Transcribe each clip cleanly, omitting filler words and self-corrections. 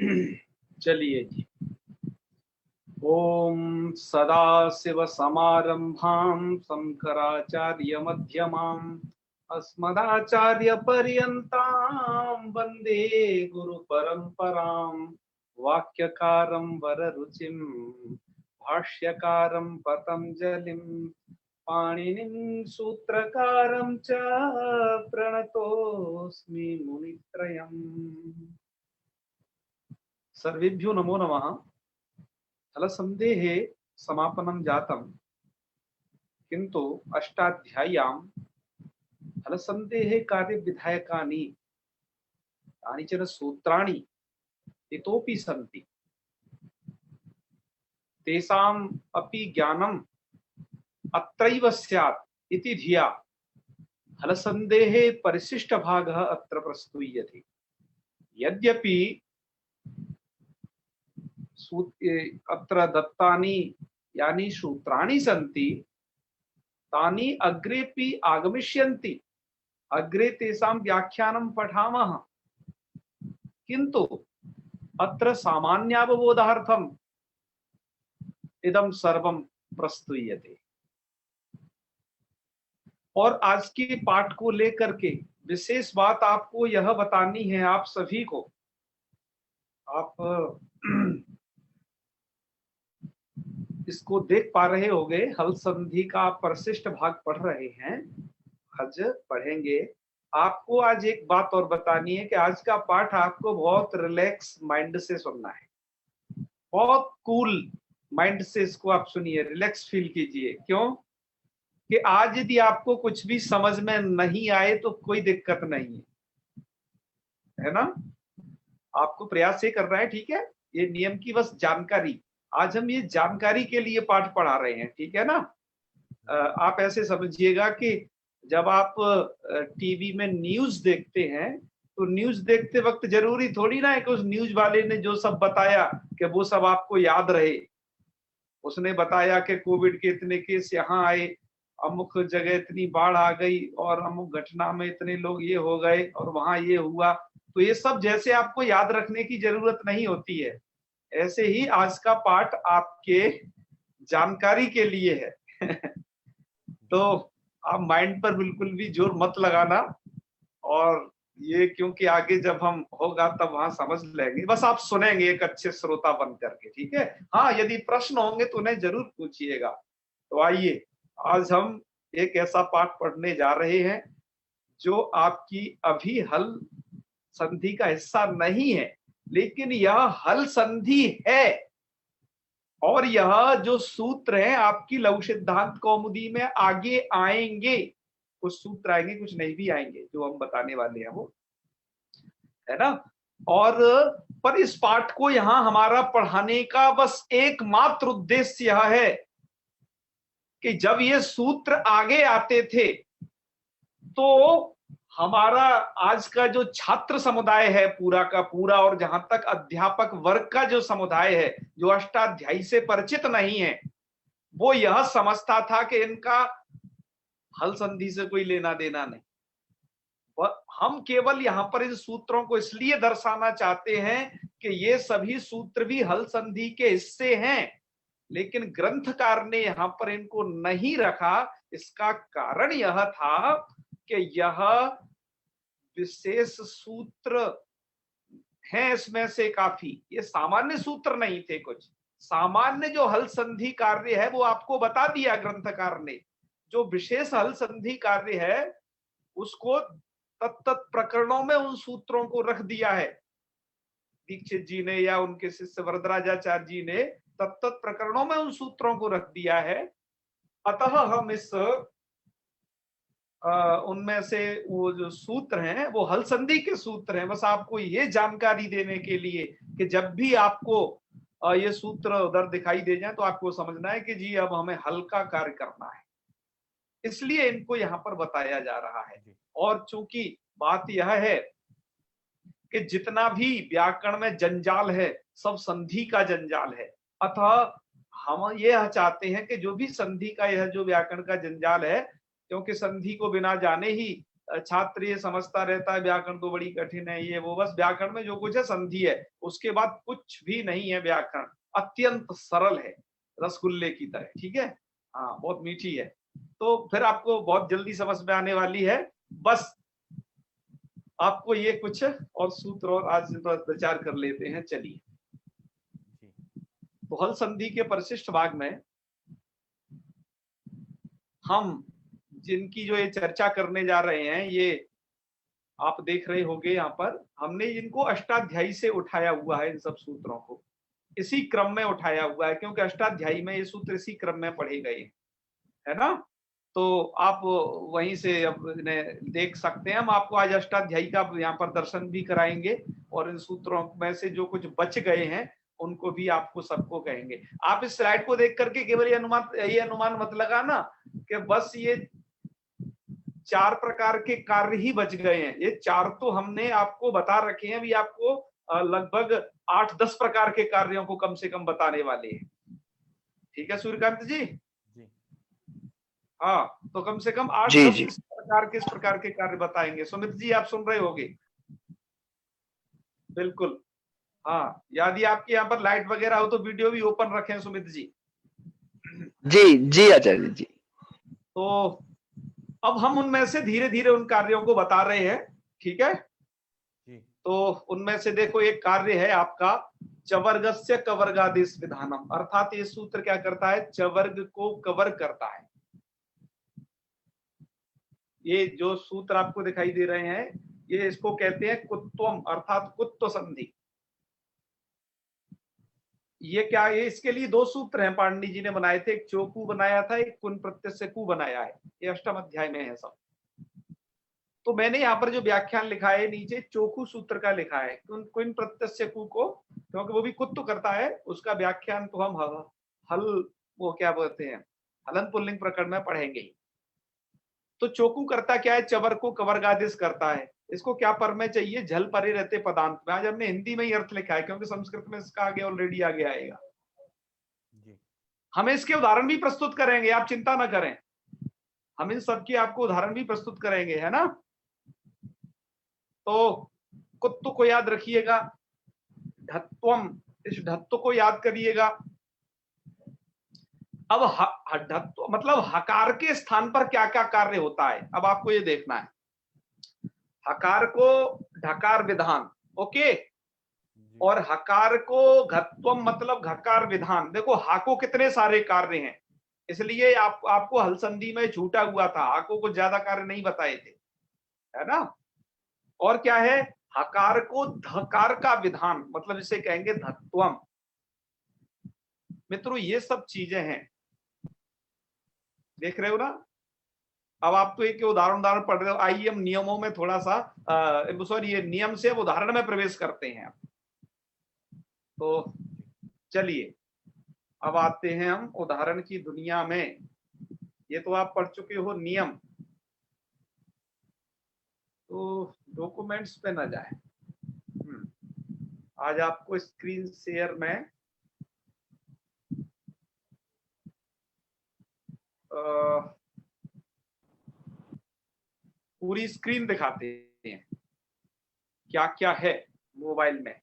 चलिए जी। ओम सदाशिव समारंभां शंकराचार्य मध्यमाम् अस्मदाचार्य पर्यन्तां वन्दे गुरु परंपरां। वाक्यकारं वररुचिं भाष्यकारं पतंजलिं पाणिनिं सूत्रकारं च प्रणतोऽस्मि मुनित्रयम्। सर्वेभ्यो नमो नमः। फलसन्देहे समापनं जातं, किन्तु अष्टाध्याय्यां फलसन्देहे कार्यविधायकानि कानिचन सूत्राणि इतोपि सन्ति। तेषाम् अपि ज्ञानम् अत्रैव स्यात् इति धिया फलसन्देहे परिशिष्टभागः अत्र प्रस्तूयते। यद्यपि अत्र दत्तानि यानि सूत्राणि सन्ति तानि अग्रेपि आगमिष्यन्ति, अग्रे तेषां व्याख्यानं पठामः, किन्तु अत्र सामान्यावबोधार्थम् इदं सर्वं प्रस्तूयते। और आज के पाठ को लेकर के विशेष बात आपको यह बतानी है, आप सभी को। आप इसको देख पा रहे होंगे, हल संधि का परिशिष्ट भाग पढ़ रहे हैं, आज पढ़ेंगे। आपको आज एक बात और बतानी है कि आज का पाठ आपको बहुत रिलैक्स माइंड से सुनना है, बहुत कूल माइंड से इसको आप सुनिए, रिलैक्स फील कीजिए। क्यों कि आज यदि आपको कुछ भी समझ में नहीं आए तो कोई दिक्कत नहीं है ना। आपको प्रयास ये करना है, ठीक है। ये नियम की बस जानकारी, आज हम ये जानकारी के लिए पाठ पढ़ा रहे हैं, ठीक है ना। आप ऐसे समझिएगा कि जब आप टीवी में न्यूज देखते हैं तो न्यूज देखते वक्त जरूरी थोड़ी ना है कि उस न्यूज वाले ने जो सब बताया कि वो सब आपको याद रहे। उसने बताया कि कोविड के इतने केस यहाँ आए, अमुक जगह इतनी बाढ़ आ गई और अमुक घटना में इतने लोग ये हो गए और वहां ये हुआ, तो ये सब जैसे आपको याद रखने की जरूरत नहीं होती है, ऐसे ही आज का पाठ आपके जानकारी के लिए है। तो आप माइंड पर बिल्कुल भी जोर मत लगाना, और ये क्योंकि आगे जब हम होगा तब वहां समझ लेंगे, बस आप सुनेंगे एक अच्छे श्रोता बन करके, ठीक है। हाँ, यदि प्रश्न होंगे तो उन्हें जरूर पूछिएगा। तो आइए, आज हम एक ऐसा पाठ पढ़ने जा रहे हैं जो आपकी अभी हल संधि का हिस्सा नहीं है, लेकिन यह हल संधि है। और यह जो सूत्र है आपकी लघु सिद्धांत कौमुदी में आगे आएंगे, कुछ सूत्र आएंगे, कुछ नहीं भी आएंगे, जो हम बताने वाले हैं वो, है ना। और पर इस पाठ को यहां हमारा पढ़ाने का बस एकमात्र उद्देश्य यह है कि जब ये सूत्र आगे आते थे तो हमारा आज का जो छात्र समुदाय है पूरा का पूरा, और जहां तक अध्यापक वर्ग का जो समुदाय है जो अष्टाध्यायी से परिचित नहीं है, वो यह समझता था कि इनका हल संधि से कोई लेना देना नहीं। हम केवल यहां पर इन सूत्रों को इसलिए दर्शाना चाहते हैं कि ये सभी सूत्र भी हल संधि के हिस्से हैं, लेकिन ग्रंथकार ने यहां पर इनको नहीं रखा। इसका कारण यह था कि यह विशेष सूत्र हैं, इसमें से काफी ये सामान्य सूत्र नहीं थे। कुछ सामान्य जो हल संधि कार्य है वो आपको बता दिया ग्रंथकार ने, जो विशेष हल संधि कार्य है उसको तत्त प्रकरणों में उन सूत्रों को रख दिया है। दीक्षित जी ने या उनके शिष्य वरदराजाचार्य जी ने तत्त प्रकरणों में उन सूत्रों को रख दिया है। अतः हम इस उनमें से वो जो सूत्र हैं वो हल संधि के सूत्र हैं। बस आपको ये जानकारी देने के लिए कि जब भी आपको ये सूत्र उधर दिखाई दे जाए तो आपको समझना है कि जी अब हमें हल का कार्य करना है, इसलिए इनको यहाँ पर बताया जा रहा है। और चूंकि बात यह है कि जितना भी व्याकरण में जंजाल है सब संधि का जंजाल है, अतः हम ये चाहते हैं कि जो भी संधि का यह जो व्याकरण का जंजाल है, क्योंकि संधि को बिना जाने ही छात्र ये समझता रहता है व्याकरण तो बड़ी कठिन है, ये वो, बस व्याकरण में जो कुछ है संधि है, उसके बाद कुछ भी नहीं है। व्याकरण अत्यंत सरल है, रसगुल्ले की तरह, ठीक है। हाँ, बहुत मीठी है, तो फिर आपको बहुत जल्दी समझ में आने वाली है। बस आपको ये कुछ और सूत्र और आज विचार कर लेते हैं। चलिए, तो हल संधि के परिशिष्ट भाग में हम जिनकी जो ये चर्चा करने जा रहे हैं, ये आप देख रहे होंगे यहाँ पर हमने इनको अष्टाध्यायी से उठाया हुआ है। इन सब सूत्रों को इसी क्रम में उठाया हुआ है, क्योंकि अष्टाध्यायी में ये सूत्र इसी क्रम में पढ़े गए, है ना। तो आप वहीं से अब इन्हें देख सकते हैं। हम आपको आज अष्टाध्यायी का यहाँ पर दर्शन भी कराएंगे, और इन सूत्रों में से जो कुछ बच गए हैं उनको भी आपको सबको कहेंगे। आप इस स्लाइड को देख करके केवल ये अनुमान मत लगाना कि बस ये 4 प्रकार के कार्य ही बच गए हैं। ये 4 तो हमने आपको बता रखे हैं, अभी आपको लगभग 8-10 प्रकार के कार्यों को कम से कम बताने वाले हैं। ठीक है सूर्यकांत जी? हाँ, तो कम से कम 8-10 प्रकार के, इस प्रकार के कार्य बताएंगे। सुमित जी आप सुन रहे होंगे? बिल्कुल। हाँ, यदि आपके यहाँ पर लाइट वगैरह हो तो वीडियो भी ओपन रखें सुमित जी। जी आचार्य जी। तो अब हम उनमें से धीरे धीरे उन कार्यों को बता रहे हैं, ठीक है। तो उनमें से देखो, एक कार्य है आपका चवर्गस्य कवर्गादेश विधानम, अर्थात ये सूत्र क्या करता है, चवर्ग को कवर करता है। ये जो सूत्र आपको दिखाई दे रहे हैं, ये इसको कहते हैं कुत्वम, अर्थात कुत्व संधि। ये क्या है, इसके लिए 2 सूत्र हैं पाणिनि जी ने बनाए थे, एक चोकू बनाया था, एक कुन प्रत्यय से कु बनाया है। ये अष्टम अध्याय में है सब। तो मैंने यहाँ पर जो व्याख्यान लिखा है नीचे चोकू सूत्र का लिखा है, कुन प्रत्यय से कु को, क्योंकि वो भी कुत्व करता है, उसका व्याख्यान तो हम हल वो क्या बोलते हैं, हलन पुल्लिंग प्रकरण में पढ़ेंगे। तो चोकू करता क्या है, चवर को कवर्गादेश करता है। इसको क्या पर में चाहिए, झल परे रहते पदांत में। आज हमने हिंदी में ही अर्थ लिखा है, क्योंकि संस्कृत में इसका आगे ऑलरेडी आगे आएगा। हम इसके उदाहरण भी प्रस्तुत करेंगे, आप चिंता ना करें, हम इन सब की आपको उदाहरण भी प्रस्तुत करेंगे, है ना। तो कुत्व को याद रखिएगा, ढत्वम, इस ढत्व को याद करिएगा। अब ढत्व मतलब हकार के स्थान पर क्या क्या कार्य होता है, अब आपको ये देखना है। हकार को ढकार विधान, ओके, और हकार को घत्वम मतलब घकार विधान। देखो हा को कितने सारे कार्य हैं, इसलिए आपको हल संधि में छूटा हुआ था, हाको को ज्यादा कार्य नहीं बताए थे, है ना। और क्या है, हकार को धकार का विधान, मतलब इसे कहेंगे धत्वम। मित्रों ये सब चीजें हैं, देख रहे हो ना। अब आप तो एक उदाहरण पढ़ रहे हो, आइए हम नियमों में थोड़ा सा सॉरी, ये नियम से अब उदाहरण में प्रवेश करते हैं। तो चलिए अब आते हैं हम उदाहरण की दुनिया में। ये तो आप पढ़ चुके हो नियम, तो डॉक्यूमेंट्स पे ना जाए। आज आपको स्क्रीन शेयर में पूरी स्क्रीन दिखाते हैं क्या क्या है मोबाइल में।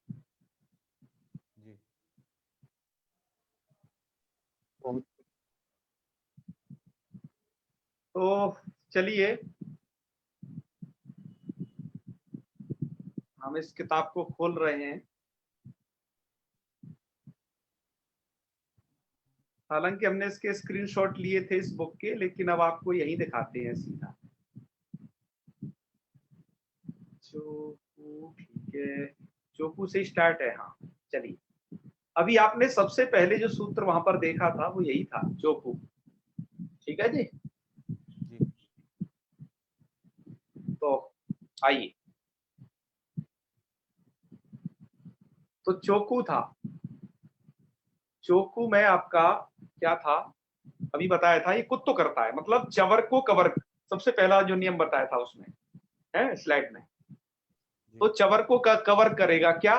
तो चलिए हम इस किताब को खोल रहे हैं। हालांकि हमने इसके स्क्रीनशॉट लिए थे इस बुक के, लेकिन अब आपको यही दिखाते हैं सीधा। चोकू, ठीक है, चोकू से स्टार्ट है। हाँ चलिए, अभी आपने सबसे पहले जो सूत्र वहां पर देखा था वो यही था, चोकू, ठीक है जी। तो आइए, तो चोकू था, चोकू में आपका क्या था, अभी बताया था, ये कुत्तो करता है, मतलब चवर को कवर, सबसे पहला जो नियम बताया था उसमें है स्लाइड में। तो चवर को कवर करेगा क्या,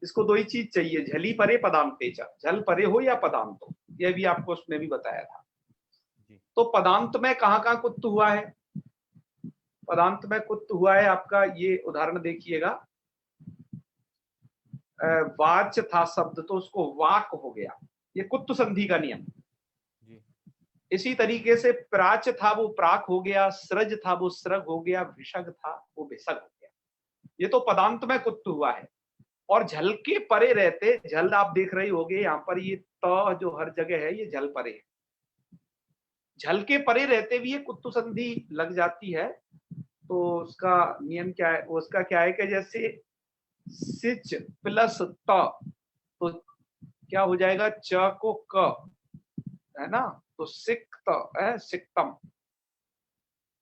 इसको 2 ही चीज चाहिए, झली परे पदांतेचा, झल परे हो या पदांत हो, यह भी आपको उसने भी बताया था। तो पदांत में कहां कहां कुत्त हुआ है, पदांत में कुत्त हुआ है आपका, ये उदाहरण देखिएगा। वाच था शब्द तो उसको वाक हो गया, ये कुत्त संधि का नियम। इसी तरीके से प्राच था वो प्राक हो गया, सृज था वो सृग हो गया, विषग था वो विषग हो गया। ये तो पदांत में कुत्त हुआ है। और झल के परे रहते, झल आप देख रहे होगे यहाँ पर, ये त जो हर जगह है ये झल परे है। झल के परे रहते भी ये कुत्त संधि लग जाती है। तो उसका नियम क्या है, उसका क्या है कि जैसे सिच प्लस त, तो क्या हो जाएगा, च को क है ना, तो सिक्त है सिक्तम।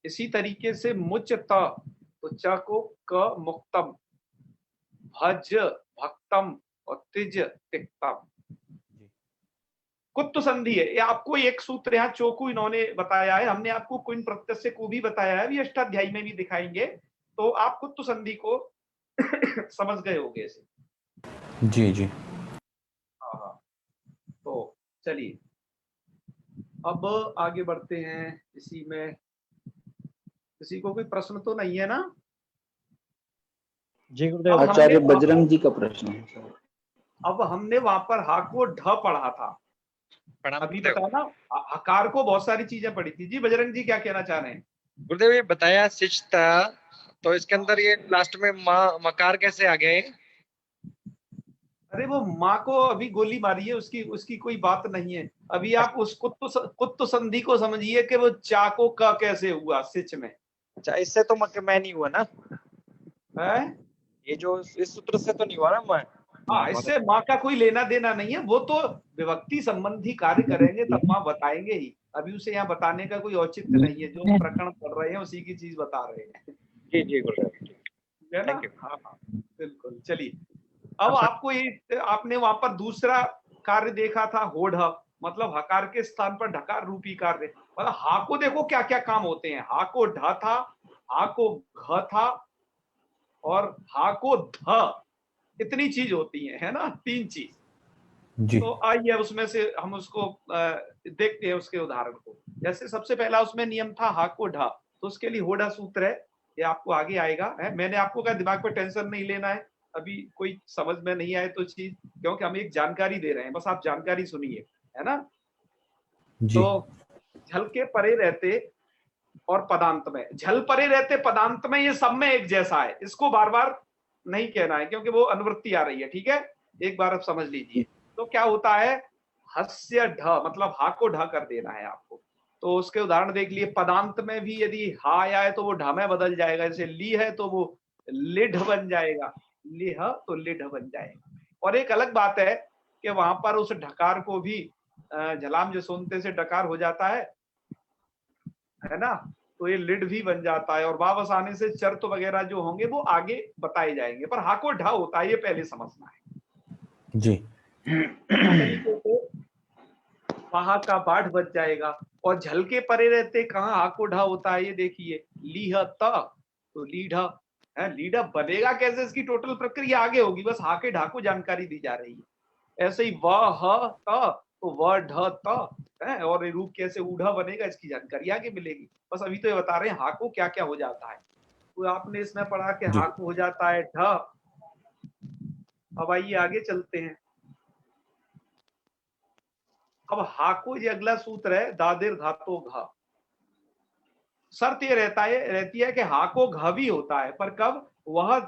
इसी तरीके से मुच त, तो च को क मुक्तम, भज भक्तम और तिज तिक्तम। कुत्त संधि है ये। आपको एक सूत्र यहाँ चोकू इन्होंने बताया है, हमने आपको कुन प्रत्यय को भी बताया है, अभी अष्टाध्यायी में भी दिखाएंगे, तो आप कुत्त संधि को समझ गए होंगे इसे। जी जी। हाँ, तो चलिए अब आगे बढ़ते हैं। इसी में किसी को कोई प्रश्न तो नहीं है ना? जी गुरुदेव। आचार्य बजरंग जी का प्रश्न है। अब हमने वहां पर हा को ढ पढ़ा था, अभी बताया ना, हकार को बहुत सारी चीजें पढ़ी थी। जी बजरंग जी क्या कहना चाह रहे हैं? गुरुदेव ये बताया सिच था, तो इसके अंदर ये लास्ट में मकार कैसे आ गया ये? अरे वो माँ को अभी गोली मारी है, उसकी उसकी कोई बात नहीं है। अभी आप उस कुत्त संधि को समझिए कि वो चाको का कैसे हुआ सिच में। अच्छा, इससे तो मैं नहीं हुआ ना है? ये जो इस सूत्र से तो नहीं हुआ ना मैं। हाँ, इससे माँ का कोई लेना देना नहीं है, वो तो विभक्ति संबंधी कार्य करेंगे तब माँ बताएंगे ही। अभी उसे यहाँ बताने का कोई औचित्य नहीं है, जो प्रकरण पढ़ रहे हैं उसी की चीज बता रहे हैं। जी जी गुरुदेव, है ना? हाँ हाँ बिल्कुल। चलिए अब आपको ये, आपने वहां पर दूसरा कार्य देखा था, होढ़, मतलब हकार के स्थान पर ढकार रूपी कार्य। मतलब हा को देखो क्या क्या काम होते हैं। हा को ढ था, हा को घ था, और हा को ध, इतनी चीज होती है ना, 3 चीज। जी तो आइए उसमें से हम उसको देखते हैं उसके उदाहरण को। जैसे सबसे पहला उसमें नियम था हा को ढ, तो उसके लिए होढ़ा सूत्र है, ये आपको आगे आएगा है। मैंने आपको कहा दिमाग पर टेंशन नहीं लेना है, अभी कोई समझ में नहीं आए तो चीज, क्योंकि हम एक जानकारी दे रहे हैं, बस आप जानकारी सुनिए, है ना। जी तो झल के परे रहते और पदांत में, झल परे रहते पदांत में, ये सब में एक जैसा है, इसको बार बार नहीं कहना है क्योंकि वो अनुवृत्ति आ रही है। ठीक है, एक बार अब समझ लीजिए। तो क्या होता है, हस्य ढ, मतलब हा को ढ कर देना है आपको। तो उसके उदाहरण देख लिए। पदांत में भी यदि हा आया है तो वो ढ में बदल जाएगा, जैसे ली है तो वो लिढ़ बन जाएगा, लिह तो लिढ़ बन जाएगा। और एक अलग बात है कि वहां पर उस ढकार को भी झलाम जसोनते से डकार हो जाता है ना, तो ये लिड भी बन जाता है। और वापस आने से चर्त वगैरह जो होंगे वो आगे बताए जाएंगे, पर हा को ढा होता है, ये पहले समझना है। जी। इस तरीके से वहां का बाढ़ बच जाएगा। और झल के परे रहते कहाँ हा को ढा होता है, ये देखिए, लीह त, तो लीढ़ है, लीढ़ बनेगा कैसे, इसकी टोटल प्रक्रिया आगे होगी, बस हा के ढा को जानकारी दी जा रही है। ऐसे ही व ह त, तो व ढ त है, और रूप कैसे ऊढ़ा बनेगा इसकी जानकारी आगे मिलेगी। बस अभी तो ये बता रहे हैं हा को क्या क्या हो जाता है। तो आपने इसमें पढ़ा कि जी हा को हो जाता है ढ। अब आइए आगे चलते हैं। अब हा को, ये अगला सूत्र है, दादिर धातो घ। शर्त ये रहती है कि हा को घ भी होता है, पर कब, वह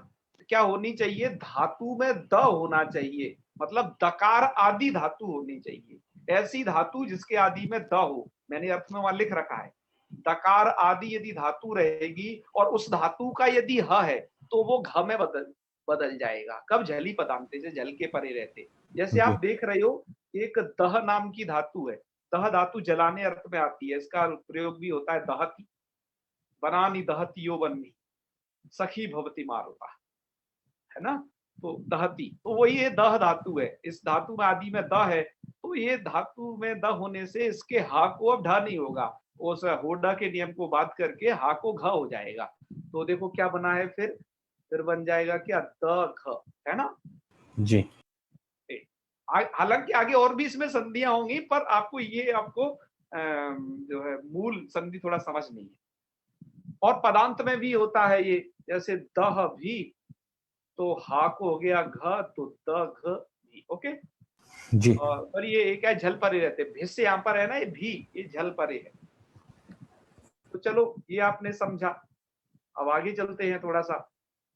क्या होनी चाहिए, धातु में द होना चाहिए, मतलब दकार आदि धातु होनी चाहिए। ऐसी धातु जिसके आदि में द हो, मैंने अर्थ में वहां लिख रखा है। दकार आदि यदि धातु रहेगी और उस धातु का यदि ह है तो वो घ में बदल जाएगा। कब, झली पदांते से झल के परे रहते। जैसे जी आप देख रहे हो, एक दह नाम की धातु है। दह धातु जलाने अर्थ में आती है, इसका प्रयोग भी होता है दहती, बनानी दहती यो बननी, सखी भवती मारुता, है ना। तो दहती, तो वही ये दह धातु है, इस धातु में आदि में द है, तो ये धातु में द होने से इसके हा को अब ढा नहीं होगा, उस होडा के नियम को बात करके हा को घ हो जाएगा। तो देखो क्या बना है, फिर बन जाएगा क्या, द घ, है ना। जी हालांकि आगे और भी इसमें संधियां होंगी, पर आपको जो है मूल संधि थोड़ा समझनी है। और पदांत में भी होता है ये, जैसे दह भी, तो हा को हो गया घ, तो द घ भी। ओके, जी और ये एक है झल परे रहते, भिस यहाँ पर है ना, ये भी, ये झल परे है। तो चलो ये आपने समझा। अब आगे चलते हैं थोड़ा सा।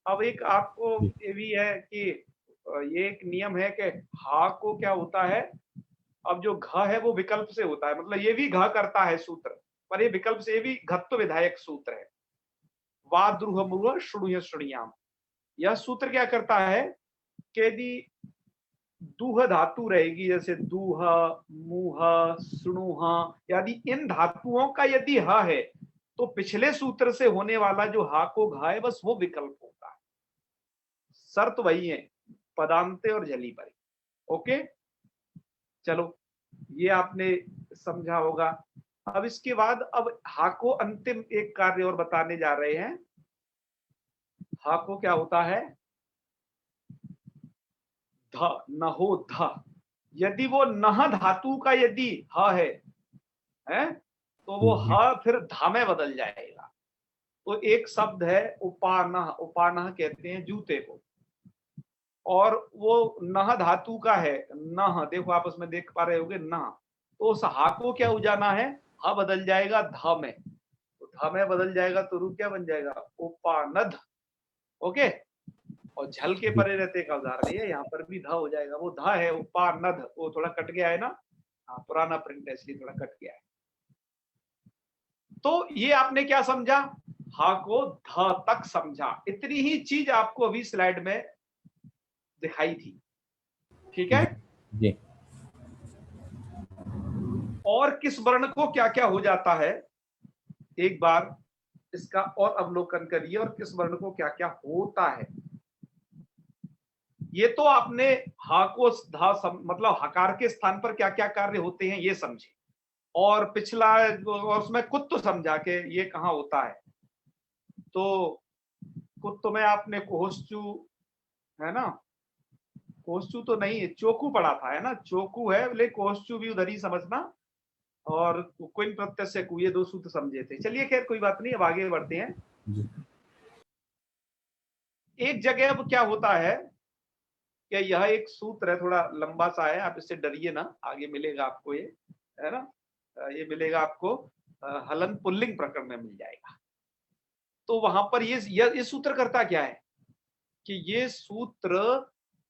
अब एक आपको जी ये भी है कि ये एक नियम है कि हा को क्या होता है, अब जो घ है वो विकल्प से होता है, मतलब ये भी घ करता है सूत्र, पर ये विकल्प से, ये भी घत्व विधायक सूत्र है। वा द्रुह मुह श्रुणुय श्रुणियाम, यह सूत्र क्या करता है कि यदि दूह धातु रहेगी, जैसे दूह, मुह, स्नुह, यदि इन धातुओं का यदि ह है, तो पिछले सूत्र से होने वाला जो हा को घा है, बस वो विकल्प होता है। शर्त वही है, पदांते और जली परे। ओके, चलो ये आपने समझा होगा। अब इसके बाद अब हा को अंतिम एक कार्य और बताने जा रहे हैं। हा को क्या होता है, ध, नहो ध, यदि वो नह धातु का यदि ह है, तो वो जी ह फिर धा में बदल जाएगा। तो एक शब्द है उपानह, उपानह कहते हैं जूते को, और वो नह धातु का है, नह, देखो आप उसमें देख पा रहे होगे नह, तो उस हा को क्या हो जाना है, हा बदल जाएगा ध में, तो ध में बदल जाएगा तो रूप क्या बन जाएगा, उपानध। ओके, और झल के जी परे रहते का उदाहरण है, यहाँ पर भी ध हो जाएगा, वो ध है उपानध, वो थोड़ा कट गया है ना, हाँ पुराना प्रिंट है इसलिए थोड़ा कट गया है। तो ये आपने क्या समझा, हा को ध तक समझा, इतनी ही चीज आपको अभी स्लाइड में दिखाई थी। ठीक है, जी जी और किस वर्ण को क्या क्या हो जाता है, एक बार इसका और अवलोकन करिए, और किस वर्ण को क्या क्या होता है। ये तो आपने हा को धा मतलब हकार के स्थान पर क्या क्या कार्य होते हैं ये समझे, और पिछला और उसमें कुत्त समझा के ये कहाँ होता है। तो कुत्त में आपने कोहस्चू, है ना, कोहस्चू तो नहीं है, चोकू पढ़ा था, है ना, चोकू है, लेकिन कोहस्चू भी उधर ही समझना, और क्विन प्रत्यय से कु, ये दो सूत्र समझे थे। चलिए खैर कोई बात नहीं, अब आगे बढ़ते हैं। जी एक जगह अब क्या होता है कि यह एक सूत्र है, थोड़ा लंबा सा है, आप इससे डरिए ना, आगे मिलेगा आपको ये, है ना, ये मिलेगा आपको हलन पुल्लिंग प्रकरण में मिल जाएगा। तो वहां पर ये सूत्र करता क्या है कि ये सूत्र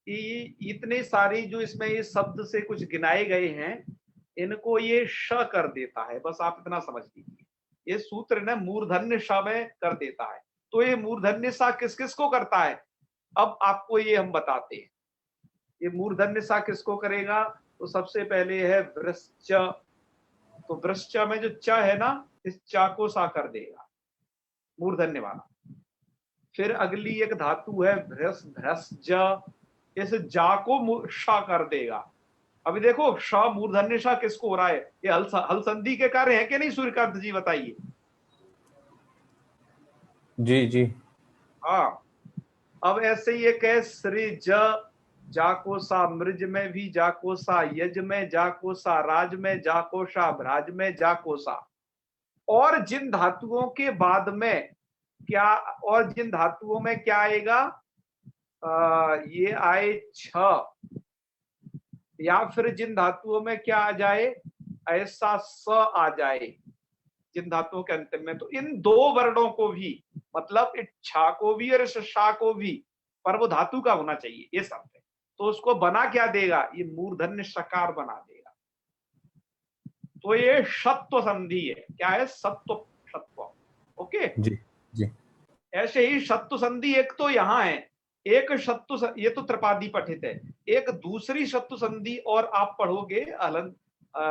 इतने सारी जो इसमें ये शब्द से कुछ गिनाए गए हैं, इनको ये श कर देता है, बस आप इतना समझ लीजिए। ये सूत्र ना मूर्धन्य श में कर देता है। तो ये मूर्धन्य सा किस किस को करता है, अब आपको ये हम बताते हैं। ये मूर्धन्य सा किसको करेगा, तो सबसे पहले है वृश्च, तो वृश्च में जो च है ना, इस चा को सा कर देगा, मूर्धन्य वाला। फिर अगली एक धातु है भ्रस्ज, इस जा को शा कर देगा। अभी देखो श मूर्धन्य शा किसको हो रहा है, ये हल संधि के कार्य है कि नहीं, सूर्यकांत जी बताइए। जी जी हाँ, अब ऐसे ही एक है सृज, जाको सा मृज में भी, जाको सा यज में, जाको सा राज में, जाको सा भ्राज में, जाको सा। और जिन धातुओं के बाद में क्या, और जिन धातुओं में क्या आएगा, ये आए छ, या फिर जिन धातुओं में क्या आ जाए, ऐसा स आ जाए जिन धातुओं के अंतिम में, तो इन दो वर्णों को भी, मतलब इस छा को भी और इस शा को भी, पर वो धातु का होना चाहिए, ये शब्द है। तो उसको बना क्या देगा, ये मूर्धन्य शकार बना देगा। तो ये शत्व संधि है, क्या है, सत्व, शत्व। ओके, जी जी ऐसे ही शत्रु संधि एक तो यहाँ है, एक शत्रु, ये तो त्रिपादी पठित है, एक दूसरी शत्रु संधि और आप पढ़ोगे अलग,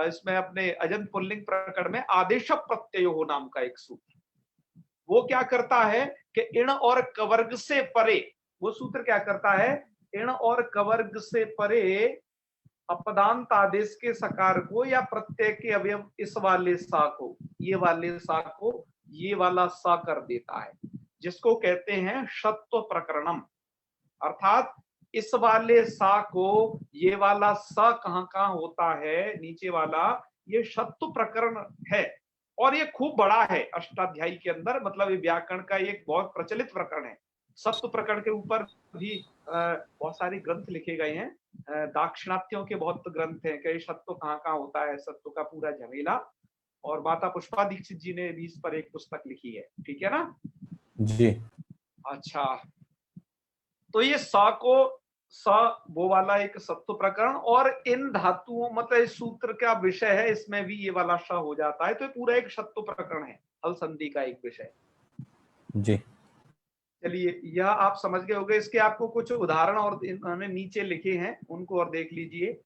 इसमें अपने अजंत पुल्लिंग प्रकरण में आदेश प्रत्ययो नाम का एक सूत्र, वो क्या करता है कि इण और कवर्ग से परे, वो सूत्र क्या करता है, इण और कवर्ग से परे अपदांत आदेश के सकार को या प्रत्यय के अवयव इस वाले सा को, ये वाले सा को ये वाला सा कर देता है, जिसको कहते हैं शत्व प्रकरणम। अर्थात इस वाले सा को ये वाला सा कहां कहां होता है, नीचे वाला, ये शत्व प्रकरण है। और ये खूब बड़ा है अष्टाध्यायी के अंदर, मतलब ये व्याकरण का एक बहुत प्रचलित प्रकरण है। सत्व प्रकरण के ऊपर भी बहुत सारे ग्रंथ लिखे गए हैं। दाक्षिणात्यों के बहुत ग्रंथ हैं कि सत्व कहाँ होता है, सत्व का पूरा झमेला। और माता पुष्पा दीक्षित जी ने भी इस पर एक पुस्तक लिखी है, ठीक है ना। जी अच्छा, तो ये स को स वो वाला एक सत्व प्रकरण, और इन धातुओं मतलब इस सूत्र का विषय है, इसमें भी ये वाला श हो जाता है, तो ये पूरा एक सत्व प्रकरण है, हल संधि का एक विषय। जी चलिए, यह आप समझ गए होंगे। इसके आपको कुछ उदाहरण और इन्होंने नीचे लिखे हैं, उनको और देख लीजिए।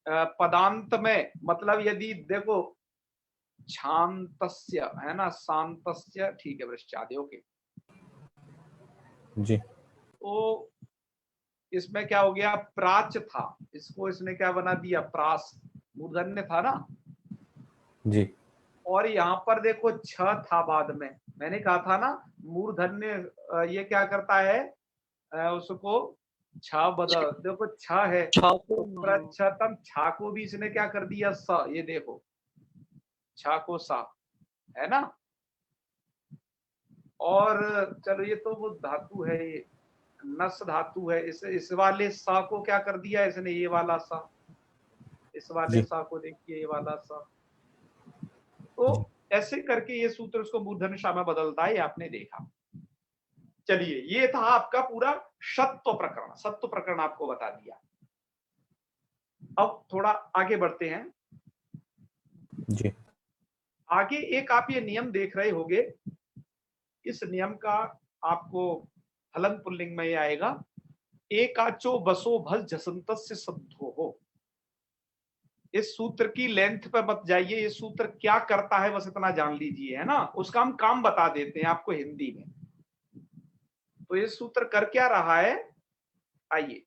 पदांत में मतलब यदि देखो शांतस्य है ना, शांतस्य, ठीक है, वृश्चादि, ओके। जी तो इसमें क्या हो गया, प्राच था, इसको इसने क्या बना दिया, प्रास, मूर्धन्य था ना। जी और यहाँ पर देखो छ था बाद में, मैंने कहा था ना मूर्धन्य ये क्या करता है, उसको छ बदल, देखो छ है तो प्रच्छतम, छा को भी इसने क्या कर दिया स, ये देखो छा को सा, है ना। और चलो ये तो वो धातु है, ये नस धातु है, इस वाले सा को क्या कर दिया इसने, ये वाला सा, इस वाले जी सा को देखिए, ये वाला सा। तो ऐसे करके ये सूत्र उसको मूर्धन्य सा में बदलता है, ये आपने देखा। चलिए, ये था आपका पूरा सत्व प्रकरण, सत्व प्रकरण आपको बता दिया। अब थोड़ा आगे बढ़ते हैं। जी आगे एक आप ये नियम देख रहे होंगे, इस नियम का आपको हलन पुल्लिंग में ये आएगा, एकाचो बसो भस जसंतस्य सद्धो हो। इस सूत्र की लेंथ पे मत जाइए, ये सूत्र क्या करता है बस इतना जान लीजिए, है ना। उसका हम काम बता देते हैं आपको हिंदी में। तो ये सूत्र कर क्या रहा है, आइए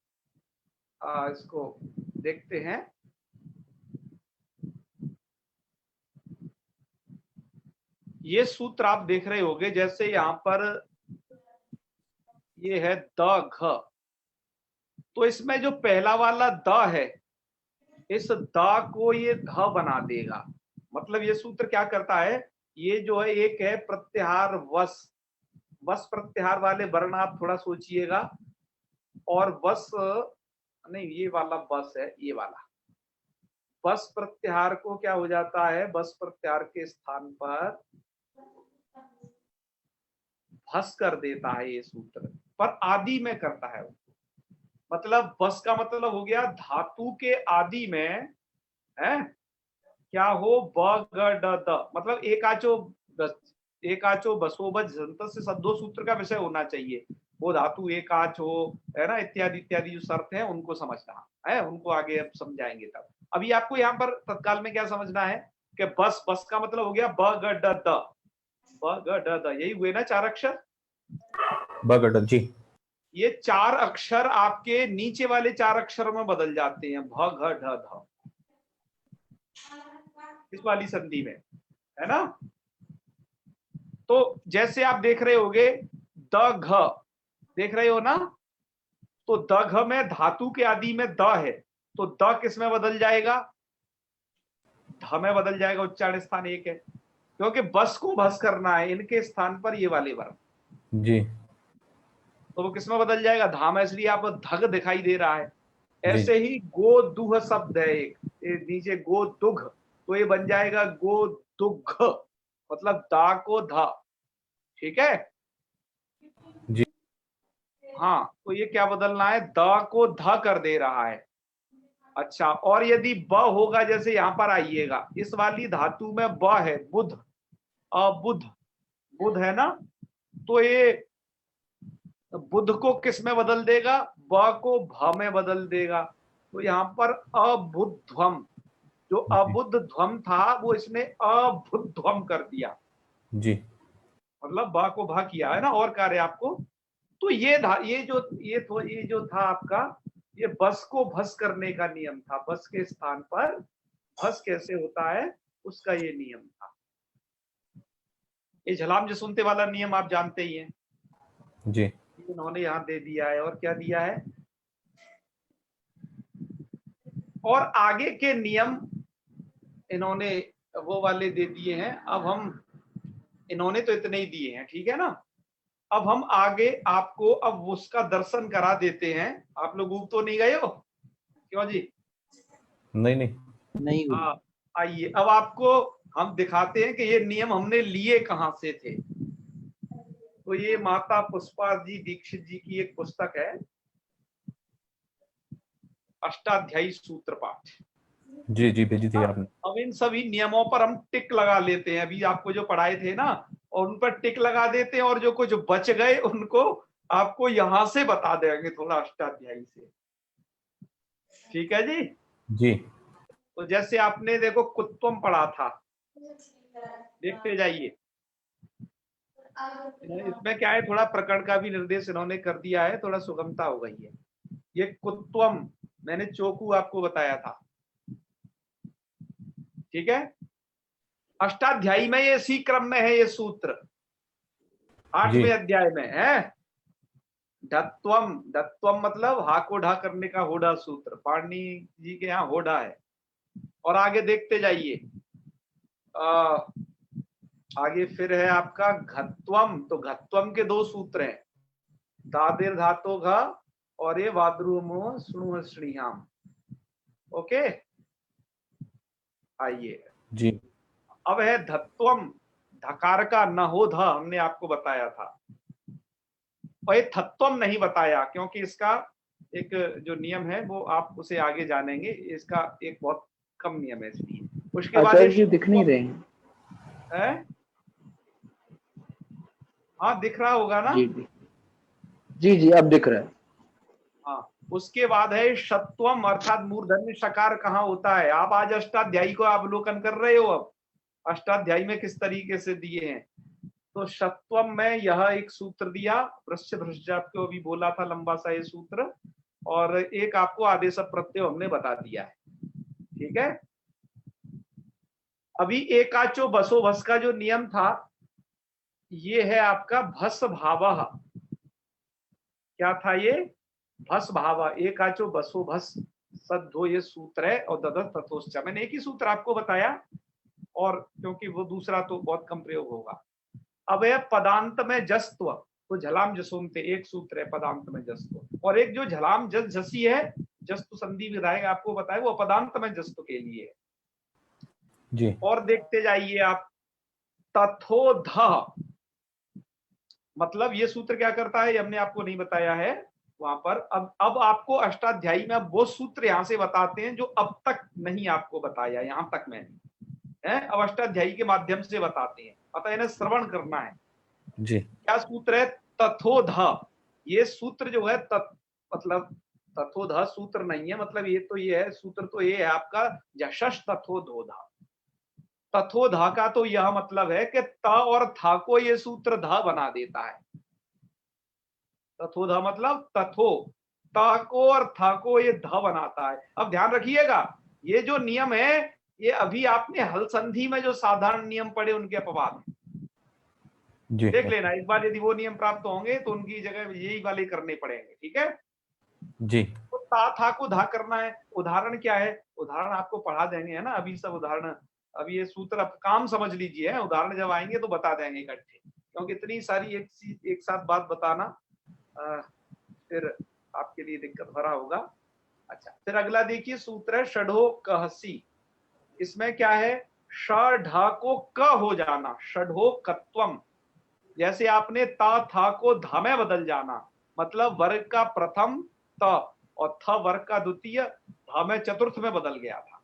इसको देखते हैं। ये सूत्र आप देख रहे होंगे, जैसे यहां पर ये है द घ, तो इसमें जो पहला वाला द है, इस द को ये ध बना देगा। मतलब ये सूत्र क्या करता है, ये जो है एक है प्रत्याहार वस, वस प्रत्याहार वाले वर्ण आप थोड़ा सोचिएगा, और वस नहीं, ये वाला बस है, ये वाला बस प्रत्याहार को क्या हो जाता है, बस प्रत्याहार के स्थान पर भस कर देता है ये सूत्र, पर आदि में करता है। मतलब बस का मतलब हो गया धातु के आदि में है क्या हो, ब ग ड द, मतलब एकाचो बसोबज जंत से सद्दो सूत्र का विषय होना चाहिए। वो धातु एकाच हो, है ना, इत्यादि इत्यादि जो शर्त है उनको समझना है, उनको आगे अब समझाएंगे। तब अभी आपको यहाँ पर तत्काल में क्या समझना है कि बस, बस का मतलब हो गया ब ग ड द, ब ग ड द, यही हुए ना चार अक्षर। बगड़ जी ये चार अक्षर आपके नीचे वाले चार अक्षरों में बदल जाते हैं, भ घ ढ ध, इस वाली संधि में, है ना। तो जैसे आप देख रहे होगे द घ, देख रहे हो ना, तो द घ में धातु के आदि में द है, तो द किस में बदल जाएगा, ध में बदल जाएगा, उच्चारण स्थान एक है, क्योंकि बस को भस करना है, इनके स्थान पर ये वाले वर्ण, जी तो वो किस में बदल जाएगा, धाम, इसलिए आपको धग दिखाई दे रहा है। जी ऐसे ही गो दुह शब्द है एक, नीचे गो दुघ, तो ये बन जाएगा गो दुघ, मतलब दा को धा, ठीक है। जी हाँ, तो ये क्या बदलना है, द को ध कर दे रहा है। अच्छा, और यदि ब होगा, जैसे यहां पर आइएगा, इस वाली धातु में ब है, बुध, अबुध, बुध है ना, तो ये बुध को किस में बदल देगा, ब को भ में बदल देगा। तो यहाँ पर अबुध्वम, जो अबुद्ध ध्वम था वो इसने अबुध्वम कर दिया, जी मतलब ब को भ किया, है ना, और कार्य आपको। तो ये जो था आपका, ये बस को भस करने का नियम था, बस के स्थान पर भस कैसे होता है उसका ये नियम था। ये झलाम जसुनते वाला नियम आप जानते ही हैं, जी इन्होंने यहाँ दे दिया है, और क्या दिया है, और आगे के नियम इन्होंने वो वाले दे दिए हैं। अब हम, इन्होंने तो इतने ही दिए हैं, ठीक है ना। अब हम आगे आपको अब उसका दर्शन करा देते हैं। आप लोग ऊब तो नहीं गए हो, क्यों जी? नहीं नहीं। नहीं हुई। हाँ, आइए अब आपको हम दिखाते हैं कि ये नियम हमने लिए कहां से थे। तो ये माता पुष्पा जी दीक्षित जी की एक पुस्तक है, अष्टाध्यायी सूत्र पाठ। जी जी भेजी थी आपने। अब इन सभी नियमों पर हम टिक लगा लेते हैं, अभी आपको जो पढ़ाए थे ना, और उन पर टिक लगा देते हैं, और जो कुछ बच गए उनको आपको यहां से बता देंगे थोड़ा अष्टाध्यायी से। ठीक है जी। जी तो जैसे आपने देखो कुत्वम पढ़ा था, देखते जाइए। इसमें क्या है, थोड़ा प्रकरण का भी निर्देश इन्होंने कर दिया है, थोड़ा सुगमता हो गई है। ये कुत्वम मैंने चोकू आपको बताया था, ठीक है। अष्टाध्यायी में ये इसी क्रम में है, ये सूत्र 8वें अध्याय में है। ढत्वम, ढत्वम मतलब हा को ढा करने का होड़ा सूत्र, पाणिनि जी के यहाँ होड़ा है। और आगे देखते जाइए, आगे फिर है आपका घत्वम। तो घत्वम के 2 सूत्र हैं, दादिर धातो घ और ये वाद्रुमो स्णुह श्रीयाम। ओके, आइए जी अब है धत्वम, धकार का न हो ध हमने आपको बताया था, और ये थत्वम नहीं बताया, क्योंकि इसका एक जो नियम है वो आप उसे आगे जानेंगे, इसका एक बहुत कम नियम है इसलिए। उसके बाद आचार्य जी दिख नहीं रहे हैं। है, हाँ दिख रहा होगा ना। जी जी जी जी अब दिख रहा है। हाँ, उसके बाद है शत्वम, अर्थात मूर्धन्य शकार कहाँ होता है। आप आज अष्टाध्यायी को अवलोकन कर रहे हो, अब अष्टाध्यायी में किस तरीके से दिए हैं। तो शत्वम में यह एक सूत्र दिया, वृश्च भ्रष्ट आपको अभी बोला था, लंबा सा ये सूत्र, और एक आपको आदेश प्रत्यय हमने बता दिया है, ठीक है। अभी एकाचो बसो भस का जो नियम था, ये है आपका भस भाव। क्या था ये? भस भाव। एकाचो बसो भस सद्धो, ये सूत्र है। और ददत तथोश्च, मैंने एक ही सूत्र आपको बताया, और क्योंकि वो दूसरा तो बहुत कम प्रयोग होगा। अब है पदांत में जस्त्व, तो झलाम जसोमते एक सूत्र है पदांत में जस्त्व, और एक जो झलाम जस जसी है, जस्तु संधि विधायक आपको बताया, वो पदांत में जस्तु के लिए है। जी और देखते जाइए आप, तथोध, मतलब ये सूत्र क्या करता है, ये हमने आपको नहीं बताया है वहां पर। अब आपको अष्टाध्यायी में अब वो सूत्र यहां से बताते हैं जो अब तक नहीं आपको बताया, यहां तक मैंने है, अब अष्टाध्यायी के माध्यम से बताते हैं, अतः इन्हें श्रवण करना है। जी क्या सूत्र है? तथोध। ये सूत्र जो है मतलब तथोध सूत्र नहीं है, मतलब ये तो ये है सूत्र, तो ये है आपका जशश तथोधोधा। तथोधा का तो यह मतलब है कि त और था को ये सूत्र ध बना देता है। तथोधा मतलब तथो, ता को और था को ये ध बनाता है। अब ध्यान रखिएगा, ये जो नियम है, ये अभी आपने हल संधि में जो साधारण नियम पढ़े उनके अपवाद हैं। जी देख लेना एक बार, यदि वो नियम प्राप्त होंगे तो उनकी जगह यही वाले करने पड़ेंगे, ठीक है। जी तो ता था को धा करना है। उदाहरण क्या है? उदाहरण आपको पढ़ा देंगे, है ना, अभी सब उदाहरण। अब ये सूत्र अब काम समझ लीजिए, है, उदाहरण जब आएंगे तो बता देंगे इकट्ठे, क्योंकि इतनी सारी एक साथ बात बताना फिर आपके लिए दिक्कत भरा होगा। अच्छा, फिर अगला देखिए सूत्र है षढ़ो कहसी। इसमें क्या है? ष को क हो जाना, षढ़ो कत्वम। जैसे आपने ता था को ध में बदल जाना, मतलब वर्ग का प्रथम त और थ वर्ग का द्वितीय ध में चतुर्थ में बदल गया था।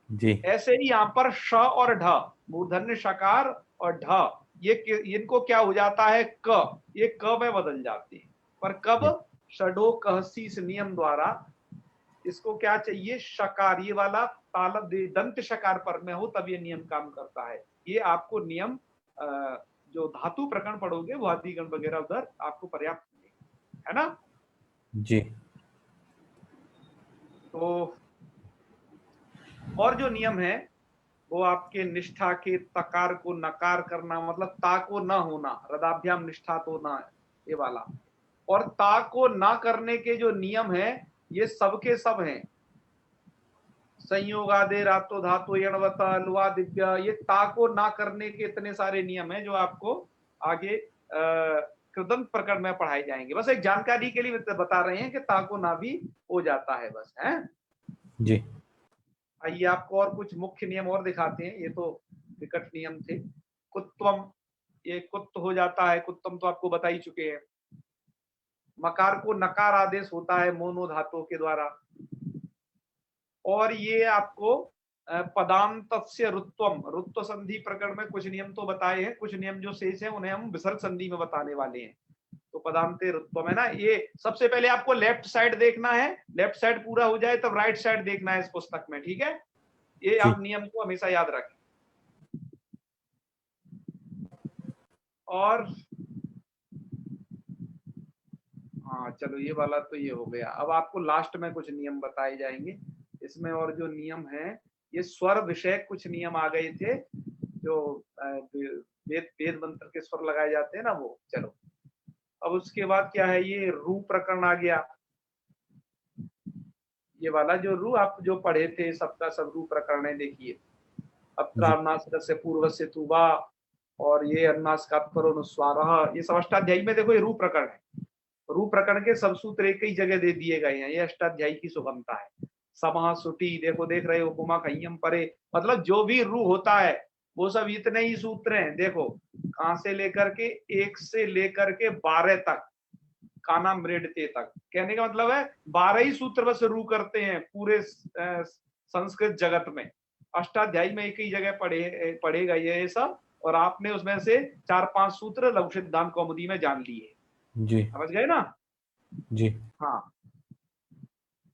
जी ऐसे ही यहाँ पर श और ढ, मूर्धन्य शकार और ढ, ये इनको क्या हो जाता है? क, ये क में बदल जाते हैं। पर कब? षडो कहसी इस नियम द्वारा। इसको क्या चाहिए? शकार, ये वाला तालब दंत शकार पर में हो तब ये नियम काम करता है। ये आपको नियम जो धातु प्रकरण पढ़ोगे वो आदिगण वगैरह उधर आपको पर्याप्त मिलेगा, है ना। जी तो और जो नियम है वो आपके निष्ठा के तकार को नकार करना, मतलब ता को न होना, रदाभ्याम निष्ठा तो न, ये वाला। और ता को ना करने के जो नियम है ये सबके सब हैं, संयोग आदि रातो धातु यणवत लुआ दिव्य, ये ता को ना करने के इतने सारे नियम हैं जो आपको आगे कृदंत प्रकरण में पढ़ाए जाएंगे। बस एक जानकारी के लिए बता रहे हैं कि ता को ना भी हो जाता है बस, है जी। आइए आपको और कुछ मुख्य नियम और दिखाते हैं। ये तो विकट नियम थे। कुत्वम, ये कुत्त हो जाता है, कुत्तम तो आपको बता ही चुके हैं। मकार को नकार आदेश होता है मोनो धातु के द्वारा। और ये आपको पदांतस्य रुत्वम, रुत्व संधि प्रकरण में कुछ नियम तो बताए हैं, कुछ नियम जो शेष हैं उन्हें हम विसर्ग संधि में बताने वाले हैं। तो पदांते रुत्वम है ना, ये सबसे पहले आपको लेफ्ट साइड देखना है, लेफ्ट साइड पूरा हो जाए तब राइट साइड देखना है इस पुस्तक में, ठीक है। ये आप नियम को हमेशा याद रखें। और हाँ चलो ये वाला तो ये हो गया। अब आपको लास्ट में कुछ नियम बताए जाएंगे इसमें। और जो नियम है ये स्वर विषय कुछ नियम आ गए थे जो वेद मंत्र के स्वर लगाए जाते हैं ना वो। चलो अब उसके बाद क्या है, ये रू प्रकरण आ गया। ये वाला जो रू आप जो पढ़े थे सबका सब रू प्रकरण है। देखिए अत्रानास्क से पूर्व से तुबा और ये अन्नास्कार, ये सब अष्टाध्यायी में देखो ये रू प्रकरण है। रू प्रकरण के सब सूत्र एक ही जगह दे दिए गए हैं। ये अष्टाध्यायी की सुगमता है। समाह सुटी देखो, देख रहे हो, उपमा खय्यम परे, मतलब जो भी रू होता है वो सब इतने ही सूत्र हैं। देखो कहां से लेकर के 1 से लेकर के 12 तक, काना मृडते तक, कहने का मतलब है 12 ही सूत्र बस रू करते हैं पूरे संस्कृत जगत में। अष्टाध्यायी में एक ही जगह पढ़ेगा ये सब, और आपने उसमें से 4-5 सूत्र लघु सिद्धांत कौमुदी में जान लिए जी, समझ गए ना जी। हाँ।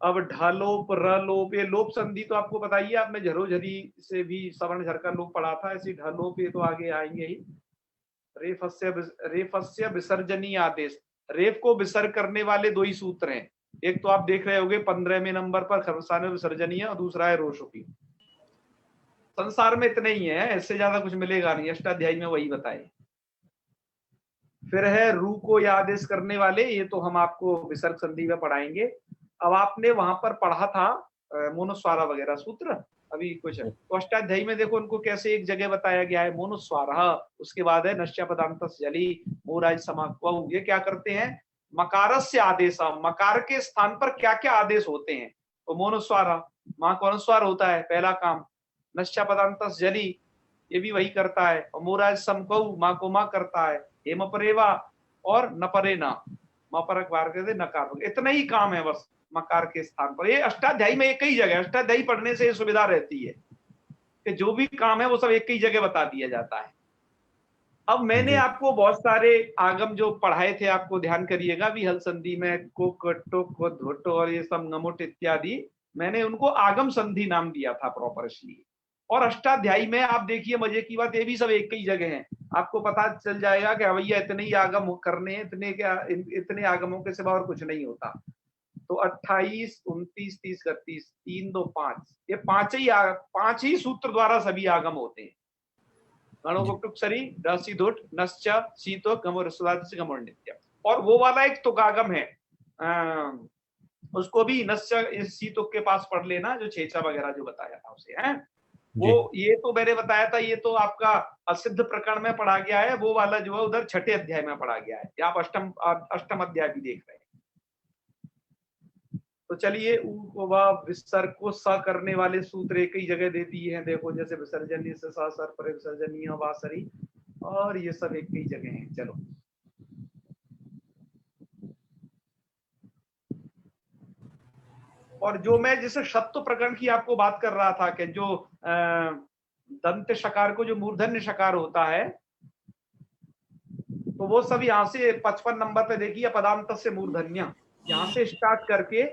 अब ढलोप रलोप, ये लोप संधि तो आपको बताइए, आपने झरोझरी से भी सवर्ण झर का लोप पढ़ा था, ऐसी ढलोप ये तो आगे आएंगे ही। रेफस्य विसर्जनीय आदेश, रेफ को विसर्ग करने वाले 2 ही सूत्र हैं। एक तो आप देख रहे होगे 15वें नंबर पर खरसाने विसर्जनीय, और दूसरा है रोशुकी। संसार में इतने ही है, इससे ज्यादा कुछ मिलेगा नहीं, अष्टाध्यायी में वही बताए। फिर है रू को यह आदेश करने वाले, ये तो हम आपको विसर्ग संधि में पढ़ाएंगे। अब आपने वहां पर पढ़ा था मोनुस्वारा वगैरह सूत्र अभी कुछ, तो अष्टाध्यायी में देखो उनको कैसे एक जगह बताया गया है मोनुस्वारा, उसके बाद है नश्य पदांतस जली मोराज समाक्व। ये क्या करते हैं, मकारस्य आदेश, मकार के स्थान पर क्या क्या आदेश होते हैं। तो मोनुस्वारा, मां को अनुस्वार होता है पहला काम। नश्य पदांतस जली, ये भी वही करता है। और मोराज समकऊ, मां को मां करता है। हेम परेवा और नपरे ना, मपरक बार के नकार, इतना ही काम है बस मकार के स्थान पर। ये अष्टाध्यायी में एक ही जगह, अष्टाध्यायी पढ़ने से सुविधा रहती है कि जो भी काम है वो सब एक ही जगह बता दिया जाता है। अब मैंने आपको बहुत सारे आगम जो पढ़ाए थे, आपको ध्यान करिएगा, विहल संधि में कुक टुक धुट और ये सब नमुट इत्यादि, मैंने उनको आगम संधि नाम दिया था प्रॉपर इसलिए। और अष्टाध्यायी में आप देखिए मजे की बात, ये भी सब एक ही जगह है। आपको पता चल जाएगा कि भैया इतने ही आगम करने, इतने क्या, इतने आगमों के सिवा और कुछ नहीं होता। तो 28, 29, 30, 31, 3, 2, 5, ये 5 ही सूत्र द्वारा सभी आगम होते हैं। गणोक्टुक्सरी दसिदुट नश्च शीतो गमोर सुदाति गमोर नित्य। और वो वाला एक तुकागम है, उसको भी नश्च शीतुक के पास पढ़ लेना, जो छेचा वगैरह जो बताया था उसे है वो। ये तो मैंने बताया था, ये तो आपका असिद्ध प्रकरण में पढ़ा गया है। वो वाला जो है उधर 6ठे अध्याय में पढ़ा गया है। आप अष्टम अध्याय भी देख रहे हैं। तो चलिए विसर्ग को स करने वाले सूत्र एक ही जगह दे दिए हैं। देखो जैसे विसर्जनीय से सा सर पर विसर्जनीय वासरी, और ये सब एक ही जगह हैं। चलो और जो मैं जैसे शत्व प्रकरण की आपको बात कर रहा था कि जो दंत शकार को जो मूर्धन्य शकार होता है, तो वो सब यहाँ से 55 नंबर पे देखिए, पदांत से मूर्धन्य, यहाँ से स्टार्ट करके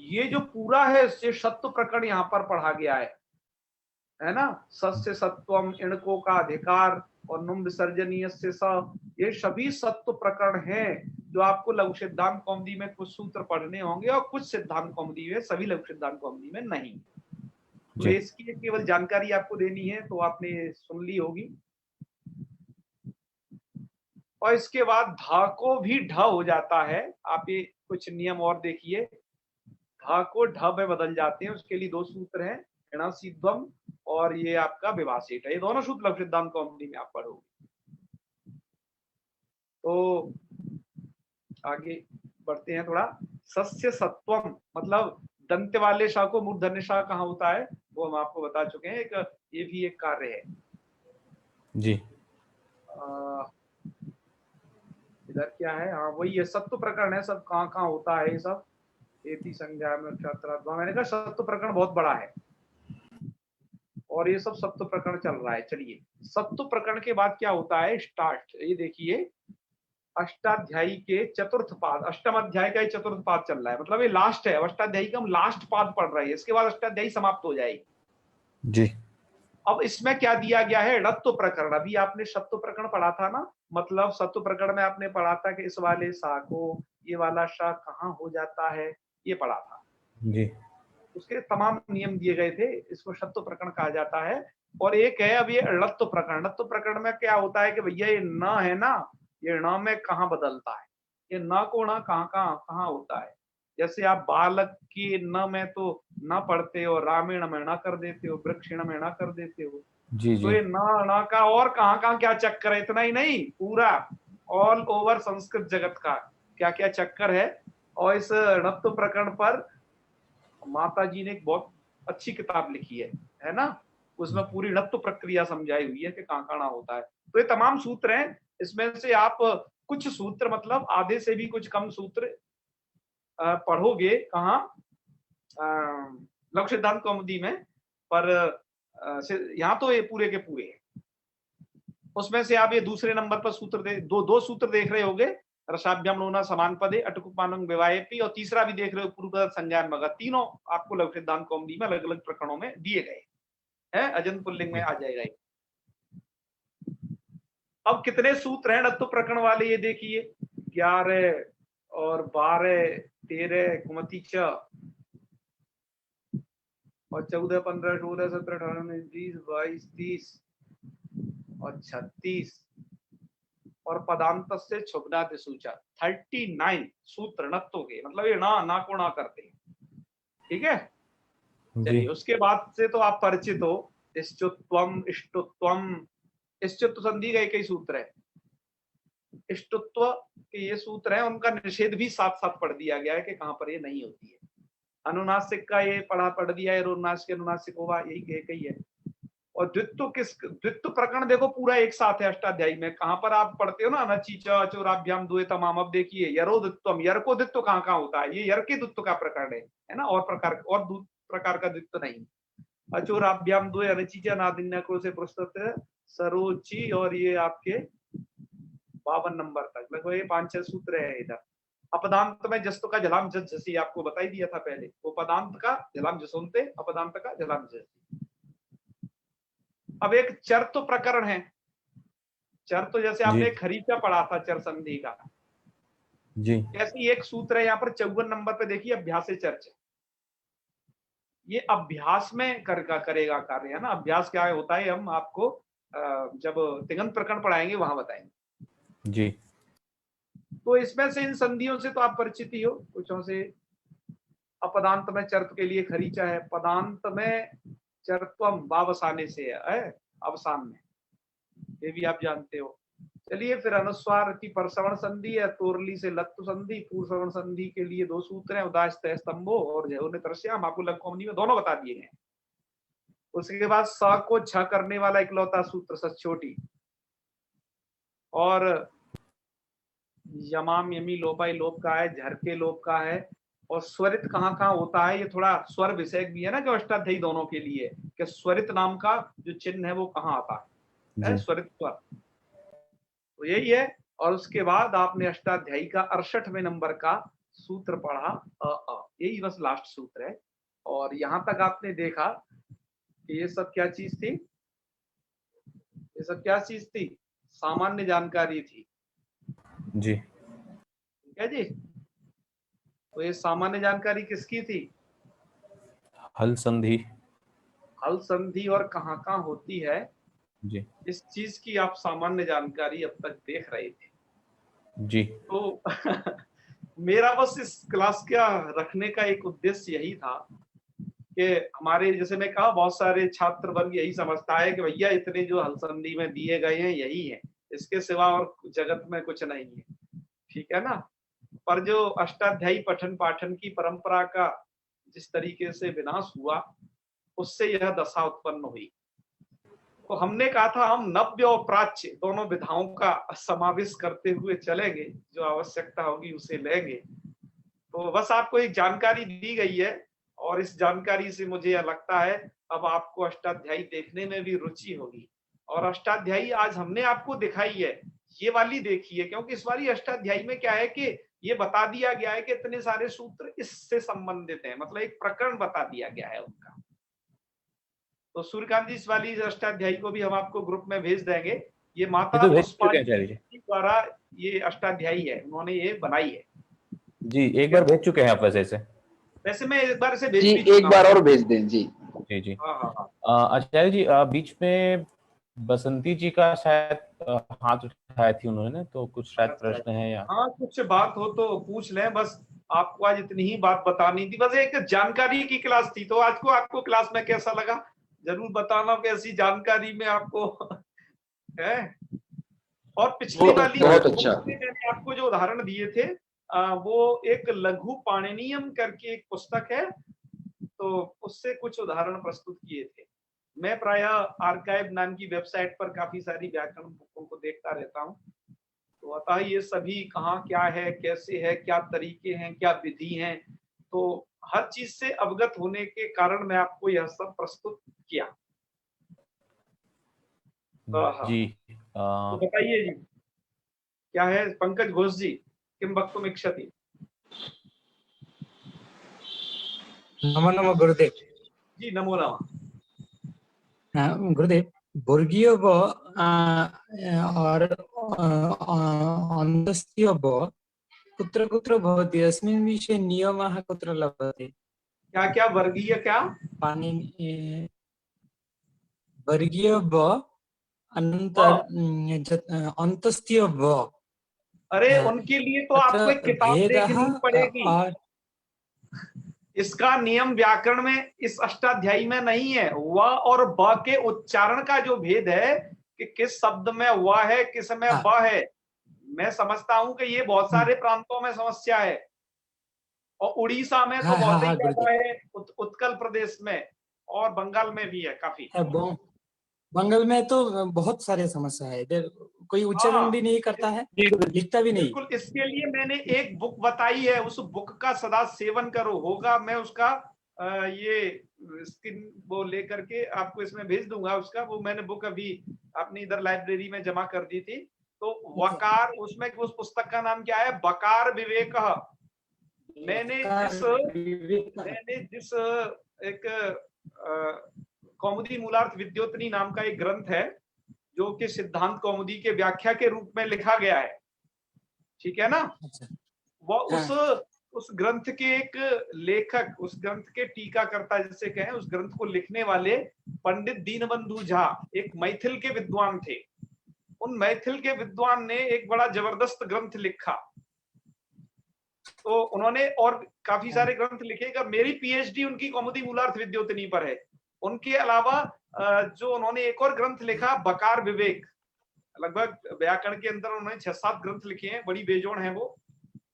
ये जो पूरा है ये शत्व प्रकरण यहाँ पर पढ़ा गया है ना। सस्य सत्वम, इणको का अधिकार, और नुम विसर्जनीय से स, ये सभी सत्व प्रकरण हैं जो आपको लघु सिद्धांत कौमुदी में कुछ सूत्र पढ़ने होंगे और कुछ सिद्धांत कौमुदी में, सभी लघु सिद्धांत कौमुदी में नहीं। तो इसकी केवल जानकारी आपको देनी है, तो आपने सुन ली होगी। और इसके बाद धा को भी ढ हो जाता है। आप ये कुछ नियम और देखिए, धा को ढ में बदल जाते हैं। उसके लिए 2 सूत्र हैं, ऋणासीद्वम और ये आपका विभाषित है, ये दोनों सूत्र लघु सिद्धांत कौमुदी में आप पढ़ोगे। तो आगे बढ़ते हैं थोड़ा। सस्य सत्वम मतलब दंत वाले शाह को मूर्धन्य शाह कहाँ होता है वो हम आपको बता चुके हैं, एक ये भी एक कार्य है। जी इधर क्या है, हाँ वही है, सत्व प्रकरण है, सब कहाँ कहाँ होता है ये सब। एति संज्ञा में छात्रात्मा, मैंने कहा सत्व प्रकरण बहुत बड़ा है और ये सब सत्व प्रकरण चल रहा है। चलिए सत्व प्रकरण के बाद क्या होता है, स्टार्ट, ये देखिए अष्टाध्यायी के चतुर्थ पाद, अष्टम अध्याय का ये चतुर्थ पाद चल रहा है, मतलब ये लास्ट है, अष्टाध्यायी का हम लास्ट पाद पढ़ रहे हैं, इसके बाद अष्टाध्यायी समाप्त हो जाएगी। जी अब इसमें क्या दिया गया है, णत्व प्रकरण। अभी आपने सत्व प्रकरण पढ़ा था ना, मतलब सत्व प्रकरण में आपने पढ़ा था कि इस वाले शाह को ये वाला शाह कहाँ हो जाता है, ये पढ़ा था। जी उसके तमाम नियम दिए गए थे, इसको सत्व प्रकरण कहा जाता है। और एक है अब ये णत्व प्रकरण। णत्व प्रकरण में क्या होता है कि भैया ये न है ना, ये न में कहाँ बदलता है, ये न को न कहाँ कहाँ कहाँ होता है। जैसे आप बालक की न में तो न पढ़ते हो, रामेण में न कर देते हो, वृक्षिण में न कर देते हो। जी तो जी ये न का और कहाँ कहाँ क्या चक्कर है, इतना ही नहीं, पूरा ऑल ओवर संस्कृत जगत का क्या क्या चक्कर है। और इस णत्व प्रकरण पर माता जी ने एक बहुत अच्छी किताब लिखी है ना, उसमें पूरी णत्व प्रक्रिया समझाई हुई है कि कहाँ कहाँ होता है। तो ये तमाम सूत्र हैं, इसमें से आप कुछ सूत्र मतलब आधे से भी कुछ कम सूत्र पढ़ोगे कहाँ, लघु सिद्धांत कौमुदी में, पर यहाँ तो ये पूरे के पूरे हैं। उसमें से आप ये दूसरे नंबर पर सूत्र दो सूत्र देख रहे होगे, रसाभ्याम लोना समान पदे अटकुपानं विवाहेपि, और तीसरा भी देख रहे हो पूर्व संज्ञान मगध। तीनों आपको लघु सिद्धांत कौमुदी में अलग अलग प्रकरणों में दिए गए हैं, अजंत पुल्लिंग में आ जाएगा। अब कितने सूत्र हैं णत्व प्रकरण वाले, ये देखिए 11 और 12 13 कुमति च और 14 15 16 17 18 19 20 22 30 और 36 और पदांत से क्षुब्नाति सूचा 39 सूत्र णत्व के, मतलब ये ना को ना करते हैं। ठीक है, जी चलिए उसके बाद से तो आप परिचित हो, इष्टुत्वम इष्टुत्वम, इष्टुत्व संधि का एक ही सूत्र है। इष्टुत्व के ये सूत्र है, उनका निषेध भी साथ साथ पढ़ दिया गया है कि कहां पर ये नहीं होती है। अनुनासिक का ये पढ़ दिया है, अनुनासिक अनुनासिक होगा, यही एक ही है। और द्वित्व प्रकरण देखो पूरा एक साथ है अष्टाध्यायी में, कहां पर आप पढ़ते हो ना, अनचीच चौराभ्याम द्वे तमाम। अब देखिए यरोदित्वम, यर को द्वित्व कहाँ कहाँ होता है, ये यर के द्वित्व का प्रकरण है ना, और प्रकार का द्वित्व नहीं। अचोराभ्याम द्वे अनचीच नादिन्य को से पुस्तक सरोची, और ये आपके 52 नंबर तक लगभग ये 5-6 सूत्र है इधर। अपदांत में जस्तु का जलाम जसी आपको बता ही दिया था पहले, वो पदांत का जलाम जसोनते, अपदांत का जलाम जसी। अब एक चर्त प्रकरण है, चर्त जैसे जी आपने खरीचा पढ़ा था चर संधि का, जी ऐसी एक सूत्र है यहाँ पर 54 नंबर पे देखिए, अभ्यास चर्च। ये अभ्यास में करेगा कार्य, है ना। अभ्यास क्या होता है हम आपको जब तिङन्त प्रकरण पढ़ाएंगे वहां बताएंगे। जी तो इसमें से इन संधियों से तो आप परिचित ही हो कुछों से। अपदांत में चर्त के लिए खरीचा है, पदांत में चर्त्वम वावसाने से है अवसान में, ये भी आप जानते हो। चलिए फिर अनुस्वार की परसवर्ण संधि है, तोरली से लत्तु संधि, पूर्वश्रवण संधि के लिए 2 सूत्र हैं, उदास तय स्तंभो और जयोने तरस्याम, आपको लघु कौमुदी में दोनों बता दिए गए। उसके बाद स को छ करने वाला इकलौता सूत्र सचोटी, और यमाम यमी लोपाई लोप का है, झरके लोप का है। और स्वरित कहाँ कहाँ होता है, ये थोड़ा स्वर विषय भी है ना, जो अष्टाध्यायी दोनों के लिए, कि स्वरित नाम का जो चिन्ह है वो कहाँ आता है, जी स्वरित स्वर, तो यही है। और उसके बाद आपने अष्टाध्यायी का 68वें नंबर का सूत्र पढ़ा यही बस लास्ट सूत्र है। और यहां तक आपने देखा कि ये सब क्या चीज थी, ये सब क्या चीज थी, सामान्य जानकारी थी। जी ठीक है जी, तो ये सामान्य जानकारी किसकी थी, हल संधि। हल संधि और कहाँ कहाँ होती है, जी इस चीज की आप सामान्य जानकारी अब तक देख रहे थे। जी तो मेरा बस इस क्लास का रखने का एक उद्देश्य यही था कि कि हमारे, जैसे मैं कहा, बहुत सारे छात्र वर्ग यही समझता है कि भैया इतने जो हल संधि में दिए गए हैं यही है, इसके सिवा और जगत में कुछ नहीं है, ठीक है ना। पर जो अष्टाध्यायी पठन पाठन की परंपरा का जिस तरीके से विनाश हुआ, उससे यह दशा उत्पन्न हुई। तो हमने कहा था हम नव्य और प्राच्य दोनों विधाओं का समावेश करते हुए चलेंगे, जो आवश्यकता होगी उसे लेंगे। तो बस आपको एक जानकारी दी गई है, और इस जानकारी से मुझे यह लगता है अब आपको अष्टाध्यायी देखने में भी रुचि होगी। और अष्टाध्यायी आज हमने आपको दिखाई है, ये वाली देखी है, क्योंकि इस वाली अष्टाध्यायी में क्या है कि ये बता दिया गया है कि इतने सारे सूत्र इससे संबंधित हैं, मतलब एक प्रकरण बता दिया गया है उनका। तो सूर्यकांत जी, इस वाली अष्टाध्यायी को भी हम आपको ग्रुप में भेज देंगे। ये माता ये तो भेज पुष्पा चुके हैं आचार्य जी। द्वारा ये अष्टाध्यायी है, उन्होंने ये बनाई है। जी, एक बार भेज चुके हैं आप वैसे इसे। वैसे मैं एक बार से भेज जी भी चुका एक बार हूं। और भेज दें जी। जी जी। हाँ हाँ हाँ। आचार्य जी, बीच में बसंती जी का शायद हाथ उठाया थी उन्होंने, तो कुछ शायद अच्छा, प्रश्न है या हाँ कुछ बात हो तो पूछ लें। बस आपको आज इतनी ही बात बतानी थी, बस एक जानकारी की क्लास थी। तो आज को आपको क्लास में कैसा लगा जरूर बताना, कैसी जानकारी में आपको है। और पिछली वाली बहुत अच्छा। मैंने आपको जो उदाहरण दिए थे, वो एक लघु पाणिनीयम करके एक पुस्तक है, तो उससे कुछ उदाहरण प्रस्तुत किए थे। मैं प्रायः आर्काइव नाम की वेबसाइट पर काफी सारी व्याकरण बुकों को देखता रहता हूँ। तो अतः ये सभी कहाँ क्या है, कैसे है, क्या तरीके हैं, क्या विधि हैं, तो हर चीज से अवगत होने के कारण मैं आपको यह सब प्रस्तुत किया। हाँ, जी। तो बताइए जी, क्या है पंकज घोष जी, किम वक्तुम इच्छति? नमो नमो गुरुदेव। जी नमो नमः। गुरुदेव, वर्गीय व और अन्तस्थीय व कुत्र कुत्र भवति, अस्मिन् विषये नियमः कुत्र लभते? क्या क्या वर्गीय, क्या पाणिनि वर्गीय व अन्तस्थीय व, अरे उनके लिए तो अत्र आपको एक किताब भेदः देखनी पड़ेगी। और इसका नियम व्याकरण में इस अष्टाध्यायी में नहीं है। व और ब के उच्चारण का जो भेद है कि किस शब्द में व है, किस में ब है, मैं समझता हूं कि ये बहुत सारे प्रांतों में समस्या है, और उड़ीसा में तो बहुत ही ज्यादा गुरुदेव, है, उत्कल प्रदेश में, और बंगाल में भी है काफी। बंगाल में तो बहुत सारे समस्या है, इधर कोई उच्चारण भी नहीं करता है, लिखता भी नहीं। बिल्कुल, इसके लिए मैंने एक बुक बताई है, उस बुक का सदा सेवन करो। होगा मैं उसका ये स्क्रीन वो लेकर के आपको इसमें भेज दूंगा उसका। वो मैंने बुक अभी अपनी इधर लाइब्रेरी में जमा कर दी थी। तो वकार, उसमें उस पुस्तक का नाम क्या है, बकार विवेक। मैंने जिस एक कौमुदी मूलार्थ विद्योतनी नाम का एक ग्रंथ है, जो कि सिद्धांत कौमुदी के व्याख्या के रूप में लिखा गया है, ठीक है ना। वो उस ग्रंथ के एक लेखक, उस ग्रंथ के टीकाकर्ता जिसे कहें, उस ग्रंथ को लिखने वाले पंडित दीनबंधु झा एक मैथिल के विद्वान थे। उन मैथिल के विद्वान ने एक बड़ा जबरदस्त ग्रंथ लिखा। तो उन्होंने और काफी सारे ग्रंथ लिखेगा। मेरी पीएचडी उनकी कौमुदी मूलार्थ विद्योतनी पर है। उनके अलावा जो उन्होंने एक और ग्रंथ लिखा, बकार विवेक, लगभग व्याकरण के अंदर उन्होंने 6-7 ग्रंथ लिखे हैं, बड़ी बेजोड़ हैं वो।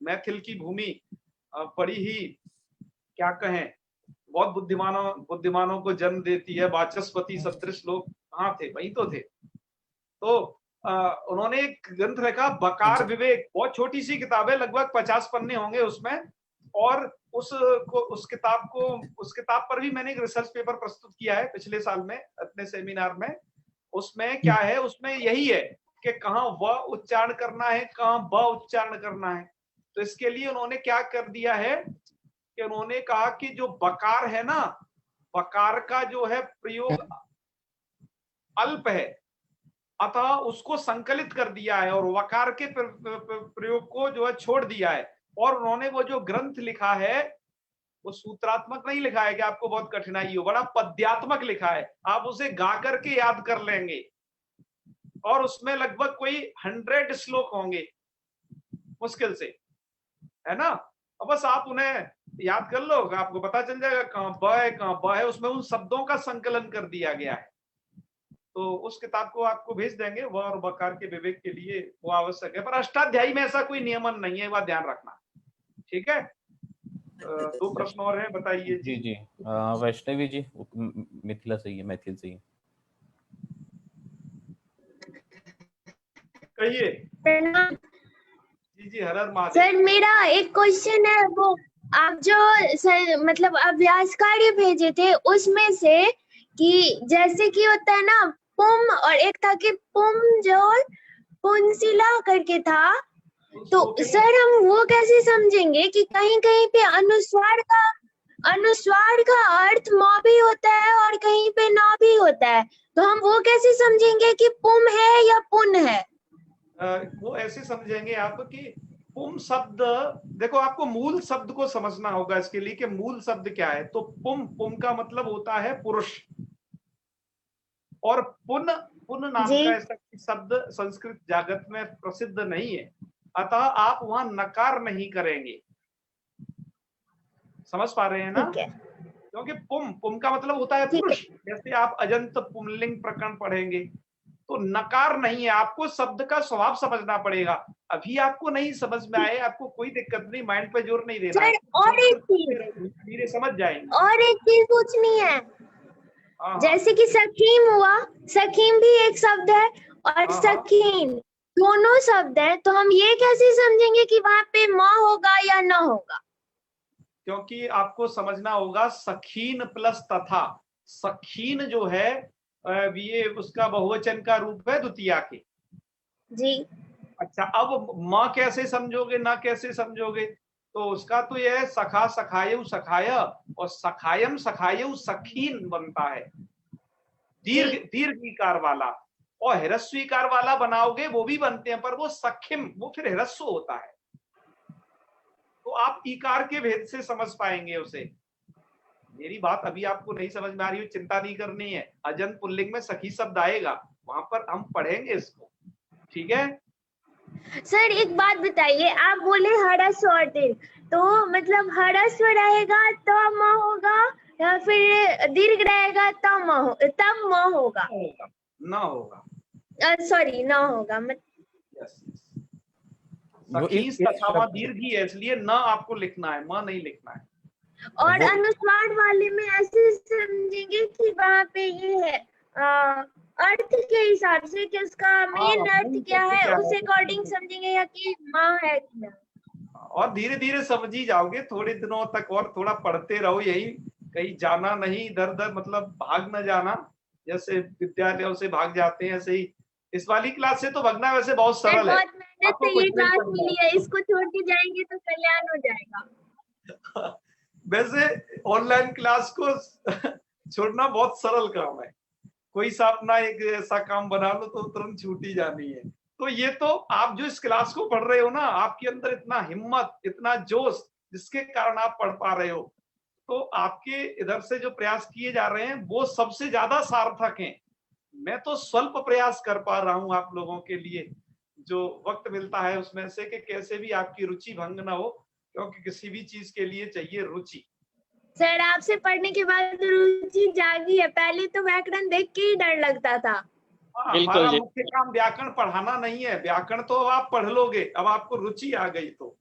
मैथिल की भूमि बड़ी ही, क्या कहें, बहुत बुद्धिमानों को जन्म देती है। वाचस्पति सदृश लोग कहाँ थे, वहीं तो थे। तो उन्होंने एक ग्रंथ लिखा बकार विवेक, बहुत छोटी सी किताब है, लगभग 50 पन्ने होंगे उसमें। और उस किताब पर भी मैंने एक रिसर्च पेपर प्रस्तुत किया है पिछले साल में अपने सेमिनार में। उसमें क्या है, उसमें यही है कि कहाँ व उच्चारण करना है, कहाँ ब उच्चारण करना है। तो इसके लिए उन्होंने क्या कर दिया है कि उन्होंने कहा कि जो बकार है ना, बकार का जो है प्रयोग अल्प है, अतः उसको संकलित कर दिया है, और वकार के प्रयोग को जो है छोड़ दिया है। और उन्होंने वो जो ग्रंथ लिखा है, वो सूत्रात्मक नहीं लिखा है कि आपको बहुत कठिनाई हो, बड़ा पद्यात्मक लिखा है, आप उसे गा करके याद कर लेंगे। और उसमें लगभग कोई 100 श्लोक होंगे मुश्किल से, है ना। और बस आप उन्हें याद कर लो, आपको पता चल जाएगा कहाँ ब है कहाँ ब है, उसमें उन शब्दों का संकलन कर दिया गया है। तो उस किताब को आपको भेज देंगे, व और बकार के विवेक के लिए वो आवश्यक है, पर अष्टाध्यायी में ऐसा कोई नियमन नहीं है, वह ध्यान रखना। ठीक है, 2 प्रश्न और हैं, बताइए जी जी। वैष्णवी जी, मिथिला से ही है, मैथिल से ही है। कहिए। प्रणाम जी जी, हर हर महादेव। सर, मेरा एक क्वेश्चन है, वो आप जो सर मतलब अभ्यास कार्य भेजे थे उसमें से कि जैसे कि होता है ना पुम, और एक था कि पुम जो पुंसिला करके था, तो सर हम वो कैसे समझेंगे कि कहीं कहीं पे अनुस्वार का अर्थ म भी होता है और कहीं पे न भी होता है, तो हम वो कैसे समझेंगे कि पुम है या पुन है? वो ऐसे समझेंगे आप कि पुम शब्द, देखो आपको मूल शब्द को समझना होगा इसके लिए कि मूल शब्द क्या है। तो पुम का मतलब होता है पुरुष, और पुन नाम जी। का ऐसा शब्द संस्कृत जगत में प्रसिद्ध नहीं है, अतः आप वहां नकार नहीं करेंगे। समझ पा रहे हैं ना? ठीक है, क्योंकि पुम का मतलब होता है ठीक है। पुरुष। जैसे आप अजंत पुंलिंग प्रकरण पढ़ेंगे तो नकार नहीं है, आपको शब्द का स्वभाव समझना पड़ेगा। अभी आपको नहीं समझ में आए, आपको कोई दिक्कत नहीं, माइंड पे जोर नहीं देना है, सर और एक चीज, धीरे समझ जाएंगे। और एक चीज पूछनी है। हाँ, जैसे कि सखीम हुआ, सखीम भी एक शब्द है और हाँ। सखीन दोनों शब्द है, तो हम ये कैसे समझेंगे कि वहां पे म होगा या न होगा? क्योंकि आपको समझना होगा सखीन प्लस तथा। सखीन जो है ये उसका बहुवचन का रूप है द्वितीया के। जी। अच्छा, अब माँ कैसे समझोगे, ना कैसे समझोगे? तो उसका तो यह है सखा सखायु सखाय, और सखायम सखायु सखीन बनता है, दीर्घ ईकार वाला। और ह्रस्वीकार वाला बनाओगे वो भी बनते हैं, पर वो सखिम, वो फिर ह्रस्व होता है। तो आप ईकार के भेद से समझ पाएंगे उसे। मेरी बात अभी आपको नहीं समझ में आ रही हो, चिंता नहीं करनी है। अजंत पुल्लिंग में सखी शब्द आएगा, वहां पर हम पढ़ेंगे इसको। ठीक है सर एक बात बताइए, आप बोले हरस्व और दीर्घ, तो मतलब हरस्व रहेगा तो म होगा या फिर दीर्घ रहेगा तब म होगा? ना होगा, सॉरी, न होगा सखीस तथा वहां दीर्घ ही है, इसलिए न आपको लिखना है, म नहीं लिखना है। और अनुस्वार वाले में ऐसे समझेंगे कि वहाँ पे ये है अर्थ के हिसाब से कि उसका मेन अर्थ क्या है, उस अकॉर्डिंग समझेंगे या कि माँ है कि ना? और धीरे धीरे समझ ही जाओगे, थोड़े दिनों तक और थोड़ा पढ़ते रहो, यही कहीं जाना नहीं इधर उधर, मतलब भाग न जाना, जैसे विद्यालयों से भाग जाते हैं ऐसे ही इस वाली क्लास से तो भागना वैसे बहुत सरल है। बहुत मेहनत से ये क्लास मिली है, इसको छोड़ के जाएंगे तो कल्याण हो जाएगा। वैसे ऑनलाइन क्लास को छोड़ना बहुत सरल काम है, कोई सा अपना एक ऐसा काम बना लो तो तुरंत छूट ही जानी है। तो ये तो आप जो इस क्लास को पढ़ रहे हो ना, आपके अंदर इतना हिम्मत, इतना जोश, जिसके कारण आप पढ़ पा रहे हो, तो आपके इधर से जो प्रयास किए जा रहे हैं वो सबसे ज्यादा सार्थक हैं। मैं तो स्वल्प प्रयास कर पा रहा हूं आप लोगों के लिए, जो वक्त मिलता है उसमें से, कि कैसे भी आपकी रुचि भंग ना हो, क्योंकि किसी भी चीज के लिए चाहिए रुचि। सर आपसे पढ़ने के बाद रुचि जागी है, पहले तो व्याकरण देख के ही डर लगता था। हमारा मुख्य काम व्याकरण पढ़ाना नहीं है, व्याकरण तो आप पढ़ लोगे, अब आपको रुचि आ गई तो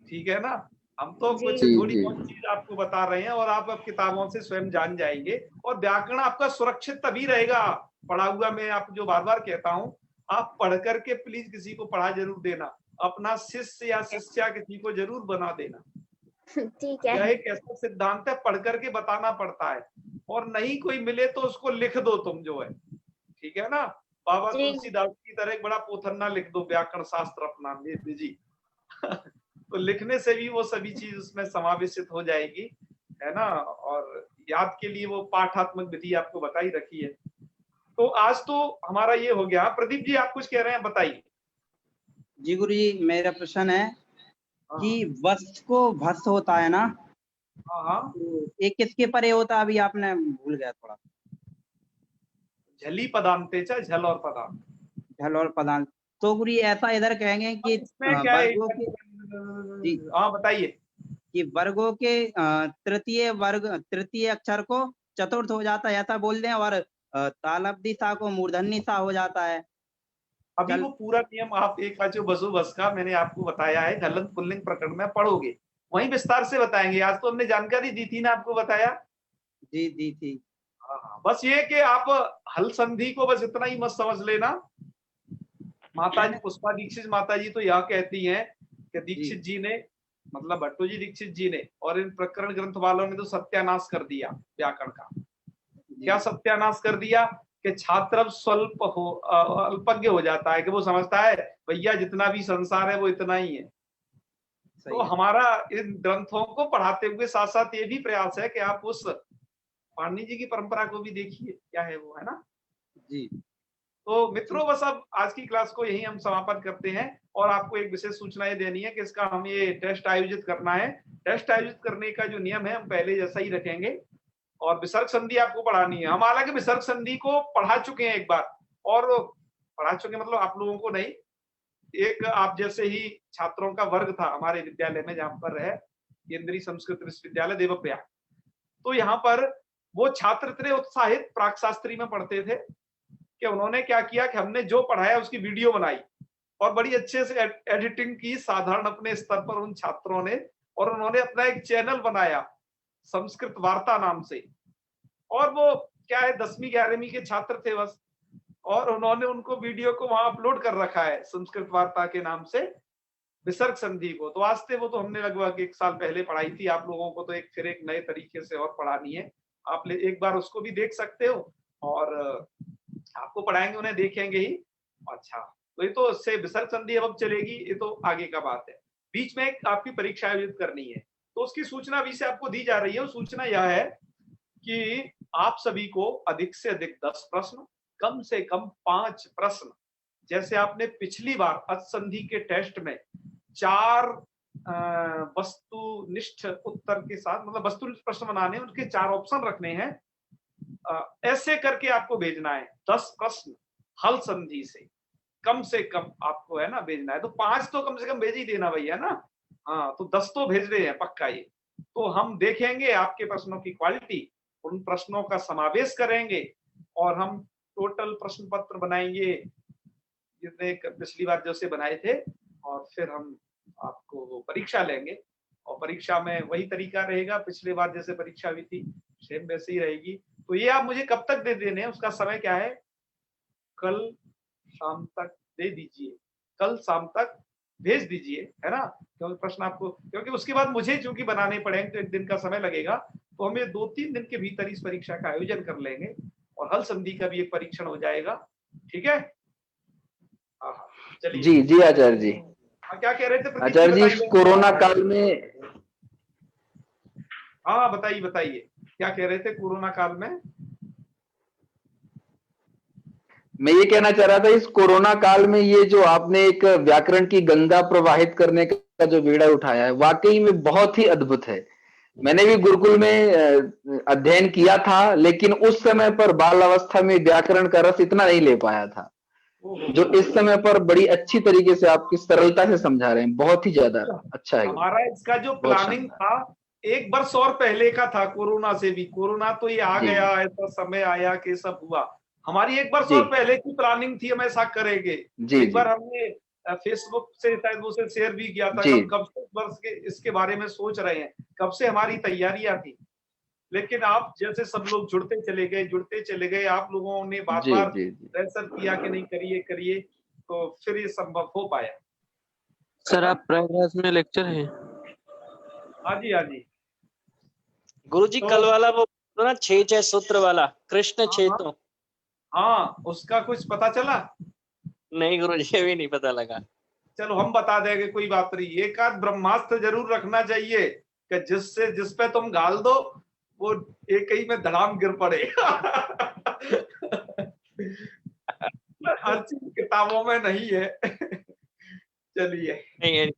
ठीक है ना। हम तो कुछ थोड़ी बहुत चीज आपको बता रहे हैं और आप अब किताबों से स्वयं जान जाएंगे। और व्याकरण आपका सुरक्षित तभी रहेगा पढ़ा हुआ। मैं आप जो बार बार कहता हूँ, आप पढ़ करके प्लीज किसी को पढ़ा जरूर देना, अपना शिष्य या शिष्या किसी को जरूर बना देना। ठीक है, यह एक ऐसा सिद्धांत है, पढ़ करके बताना पड़ता है, और नहीं कोई मिले तो उसको लिख दो तुम जो है, ठीक है ना। बाबा तुलसीदास की तरह एक बड़ा पोथन्ना लिख दो व्याकरण शास्त्र अपना जी तो लिखने से भी वो सभी चीज उसमें समावेशित हो जाएगी, है ना। और याद के लिए वो पाठात्मक विधि आपको बताई रखी है। तो आज तो हमारा ये हो गया। प्रदीप जी आप कुछ कह रहे हैं, बताइए। जी गुरु जी, मेरा प्रश्न है कि वस्त को भस्त होता है ना, तो एक किसके परे होता है? अभी आपने भूल गया थोड़ा। झली पदांते चा, झल और पदांत, झल और पदांत। तो गुरु ऐसा इधर कहेंगे कि इसमें क्या है? हाँ बताइए कि वर्गों के तृतीय अक्षर को चतुर्थ हो जाता है ऐसा बोल दें, और तालब्धि सा को मूर्धन्य सा हो जाता है। अभी वो पूरा नियम आप एक जो बसु बस का मैंने आपको बताया है, हलंत पुल्लिंग प्रकरण में पढ़ोगे, वहीं विस्तार से बताएंगे। आज तो हमने जानकारी दी थी ना, आपको बताया। जी दी थी। हाँ, बस ये कि आप हल संधि को बस इतना ही मत समझ लेना। माता जी पुष्पा दीक्षित माता जी तो यह कहती हैं कि दीक्षित जी ने, मतलब भट्टू जी दीक्षित जी ने और इन प्रकरण ग्रंथ वालों ने तो सत्यानाश कर दिया व्याकरण का। क्या सत्यानाश कर दिया कि छात्र अब स्वल्प हो अल्पज्ञ हो जाता है, कि वो समझता है भैया जितना भी संसार है वो इतना ही है। तो हमारा इन ग्रंथों को पढ़ाते हुए साथ साथ ये भी प्रयास है कि आप उस पाणिनि जी की परंपरा को भी देखिए, क्या है वो, है ना जी। तो मित्रों, बस अब आज की क्लास को यही हम समापन करते हैं, और आपको एक विशेष सूचना ये देनी है कि इसका हम ये टेस्ट आयोजित करना है। टेस्ट आयोजित करने का जो नियम है हम पहले जैसा ही रखेंगे, और विसर्ग संधि आपको पढ़ानी है। हम हालांकि विसर्ग संधि को पढ़ा चुके हैं एक बार, और पढ़ा चुके मतलब आप लोगों को नहीं, एक आप जैसे ही छात्रों का वर्ग था हमारे विद्यालय में, जहां पर है केंद्रीय संस्कृत विश्वविद्यालय देवप्रयाग। तो यहाँ पर वो छात्र इतने उत्साहित प्राक शास्त्री में पढ़ते थे कि उन्होंने क्या किया कि हमने जो पढ़ाया उसकी वीडियो बनाई और बड़ी अच्छे से एडिटिंग की, साधारण अपने स्तर पर उन छात्रों ने, और उन्होंने अपना एक चैनल बनाया संस्कृत वार्ता नाम से। और वो क्या है, 10वीं 11वीं के छात्र थे बस, और उन्होंने उनको वीडियो को वहां अपलोड कर रखा है संस्कृत वार्ता के नाम से, विसर्ग संधि को। तो आज से वो तो हमने लगभग 1 साल पहले पढ़ाई थी, आप लोगों को तो एक फिर एक नए तरीके से और पढ़ानी है। आप एक बार उसको भी देख सकते हो, और आपको पढ़ाएंगे, उन्हें देखेंगे ही। अच्छा, तो ये तो उससे विसर्ग संधि अब चलेगी, ये तो आगे का बात है। बीच में एक आपकी परीक्षा आयोजित करनी है, तो उसकी सूचना अभी से आपको दी जा रही है। सूचना यह है कि आप सभी को अधिक से अधिक 10 प्रश्न, कम से कम 5 प्रश्न, जैसे आपने पिछली बार असंधि के टेस्ट में 4 वस्तुनिष्ठ उत्तर के साथ, मतलब वस्तुनिष्ठ प्रश्न बनाने, उनके 4 ऑप्शन रखने हैं, ऐसे करके आपको भेजना है 10 प्रश्न हल संधि से कम आपको, है ना, भेजना है। तो 5 तो कम से कम भेज ही देना भैया ना। हाँ, तो 10 तो भेज रहे हैं पक्का ये। तो हम देखेंगे आपके प्रश्नों की क्वालिटी, उन प्रश्नों का समावेश करेंगे, और हम टोटल प्रश्न पत्र बनाएंगे जितने पिछली बार जैसे बनाए थे, और फिर हम आपको परीक्षा लेंगे। और परीक्षा में वही तरीका रहेगा, पिछले बार जैसे परीक्षा हुई थी सेम वैसे ही रहेगी। तो ये आप मुझे कब तक दे देने हैं, उसका समय क्या है, कल शाम तक दे दीजिए, कल शाम तक भेज दीजिए, है ना। क्योंकि प्रश्न आपको, क्योंकि उसके बाद मुझे चूंकि बनाने पड़ेंगे तो 1 दिन का समय लगेगा, तो हमें 2-3 दिन के भीतर इस परीक्षा का आयोजन कर लेंगे, और हल संधि का भी एक परीक्षण हो जाएगा। ठीक है, चलिए। जी जी आचार्य जी। क्या कह रहे थे आचार्य जी, इस कोरोना काल में, हाँ बताइए बताइए, क्या कह रहे थे कोरोना काल में। मैं ये कहना चाह रहा था, इस कोरोना काल में ये जो आपने एक व्याकरण की गंगा प्रवाहित करने का जो बीड़ा उठाया है, वाकई में बहुत ही अद्भुत है। मैंने भी गुरुकुल में अध्ययन किया था, लेकिन उस समय पर बाल अवस्था में व्याकरण का रस इतना नहीं ले पाया था जो इस समय पर बड़ी अच्छी तरीके से आपकी सरलता से समझा रहे हैं। बहुत ही ज्यादा अच्छा है। हमारा इसका जो प्लानिंग था 1 वर्ष और पहले का था, कोरोना से भी। कोरोना तो ये आ गया, ऐसा समय आया कि सब हुआ। हमारी 1 वर्ष और पहले की प्लानिंग थी, हम ऐसा करेंगे। एक बार हमने फेसबुक से शायद उसे शेयर भी किया था, हम कब से वर्ष के इसके बारे में सोच रहे हैं, कब से हमारी तैयारियां थी। लेकिन आप जैसे सब लोग जुड़ते चले गए, आप लोगों ने बार बार प्रेशर किया कि नहीं करिए करिए, तो फिर ये संभव हो पाया। सर आप प्रयागराज में लेक्चर है? हाँ जी, हाँ जी गुरुजी। तो कल वाला वो ना 6 सूत्र वाला, कृष्ण छेतो, हाँ, उसका कुछ पता चला? नहीं गुरुजी, अभी नहीं पता लगा। चलो हम बता देंगे, कोई बात नहीं। एक आध ब्रह्मास्त्र जरूर रखना चाहिए कि जिस पे तुम गाल दो वो एक ही में धड़ाम गिर पड़े। हर चीज किताबों में नहीं है। चलिए, नहीं है।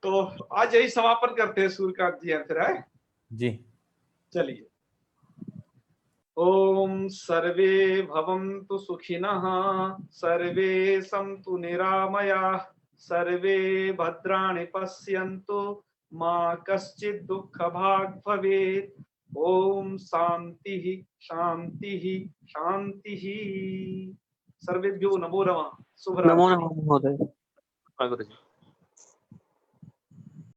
तो आज यही समापन करते हैं सूर्यकांत जी, फिर है जी। चलिए। ओम सर्वे भवन्तु सुखिनः, सर्वे सन्तु निरामयाः, सर्वे भद्राणि पश्यन्तु मा कश्चित् दुःख भाग् भवेत्। ओम शांति शांति शांति। सर्वेभ्यो नमो नमः। शुभ नमो रात्रि। नमः महोदय। हाँ, गुरुजी।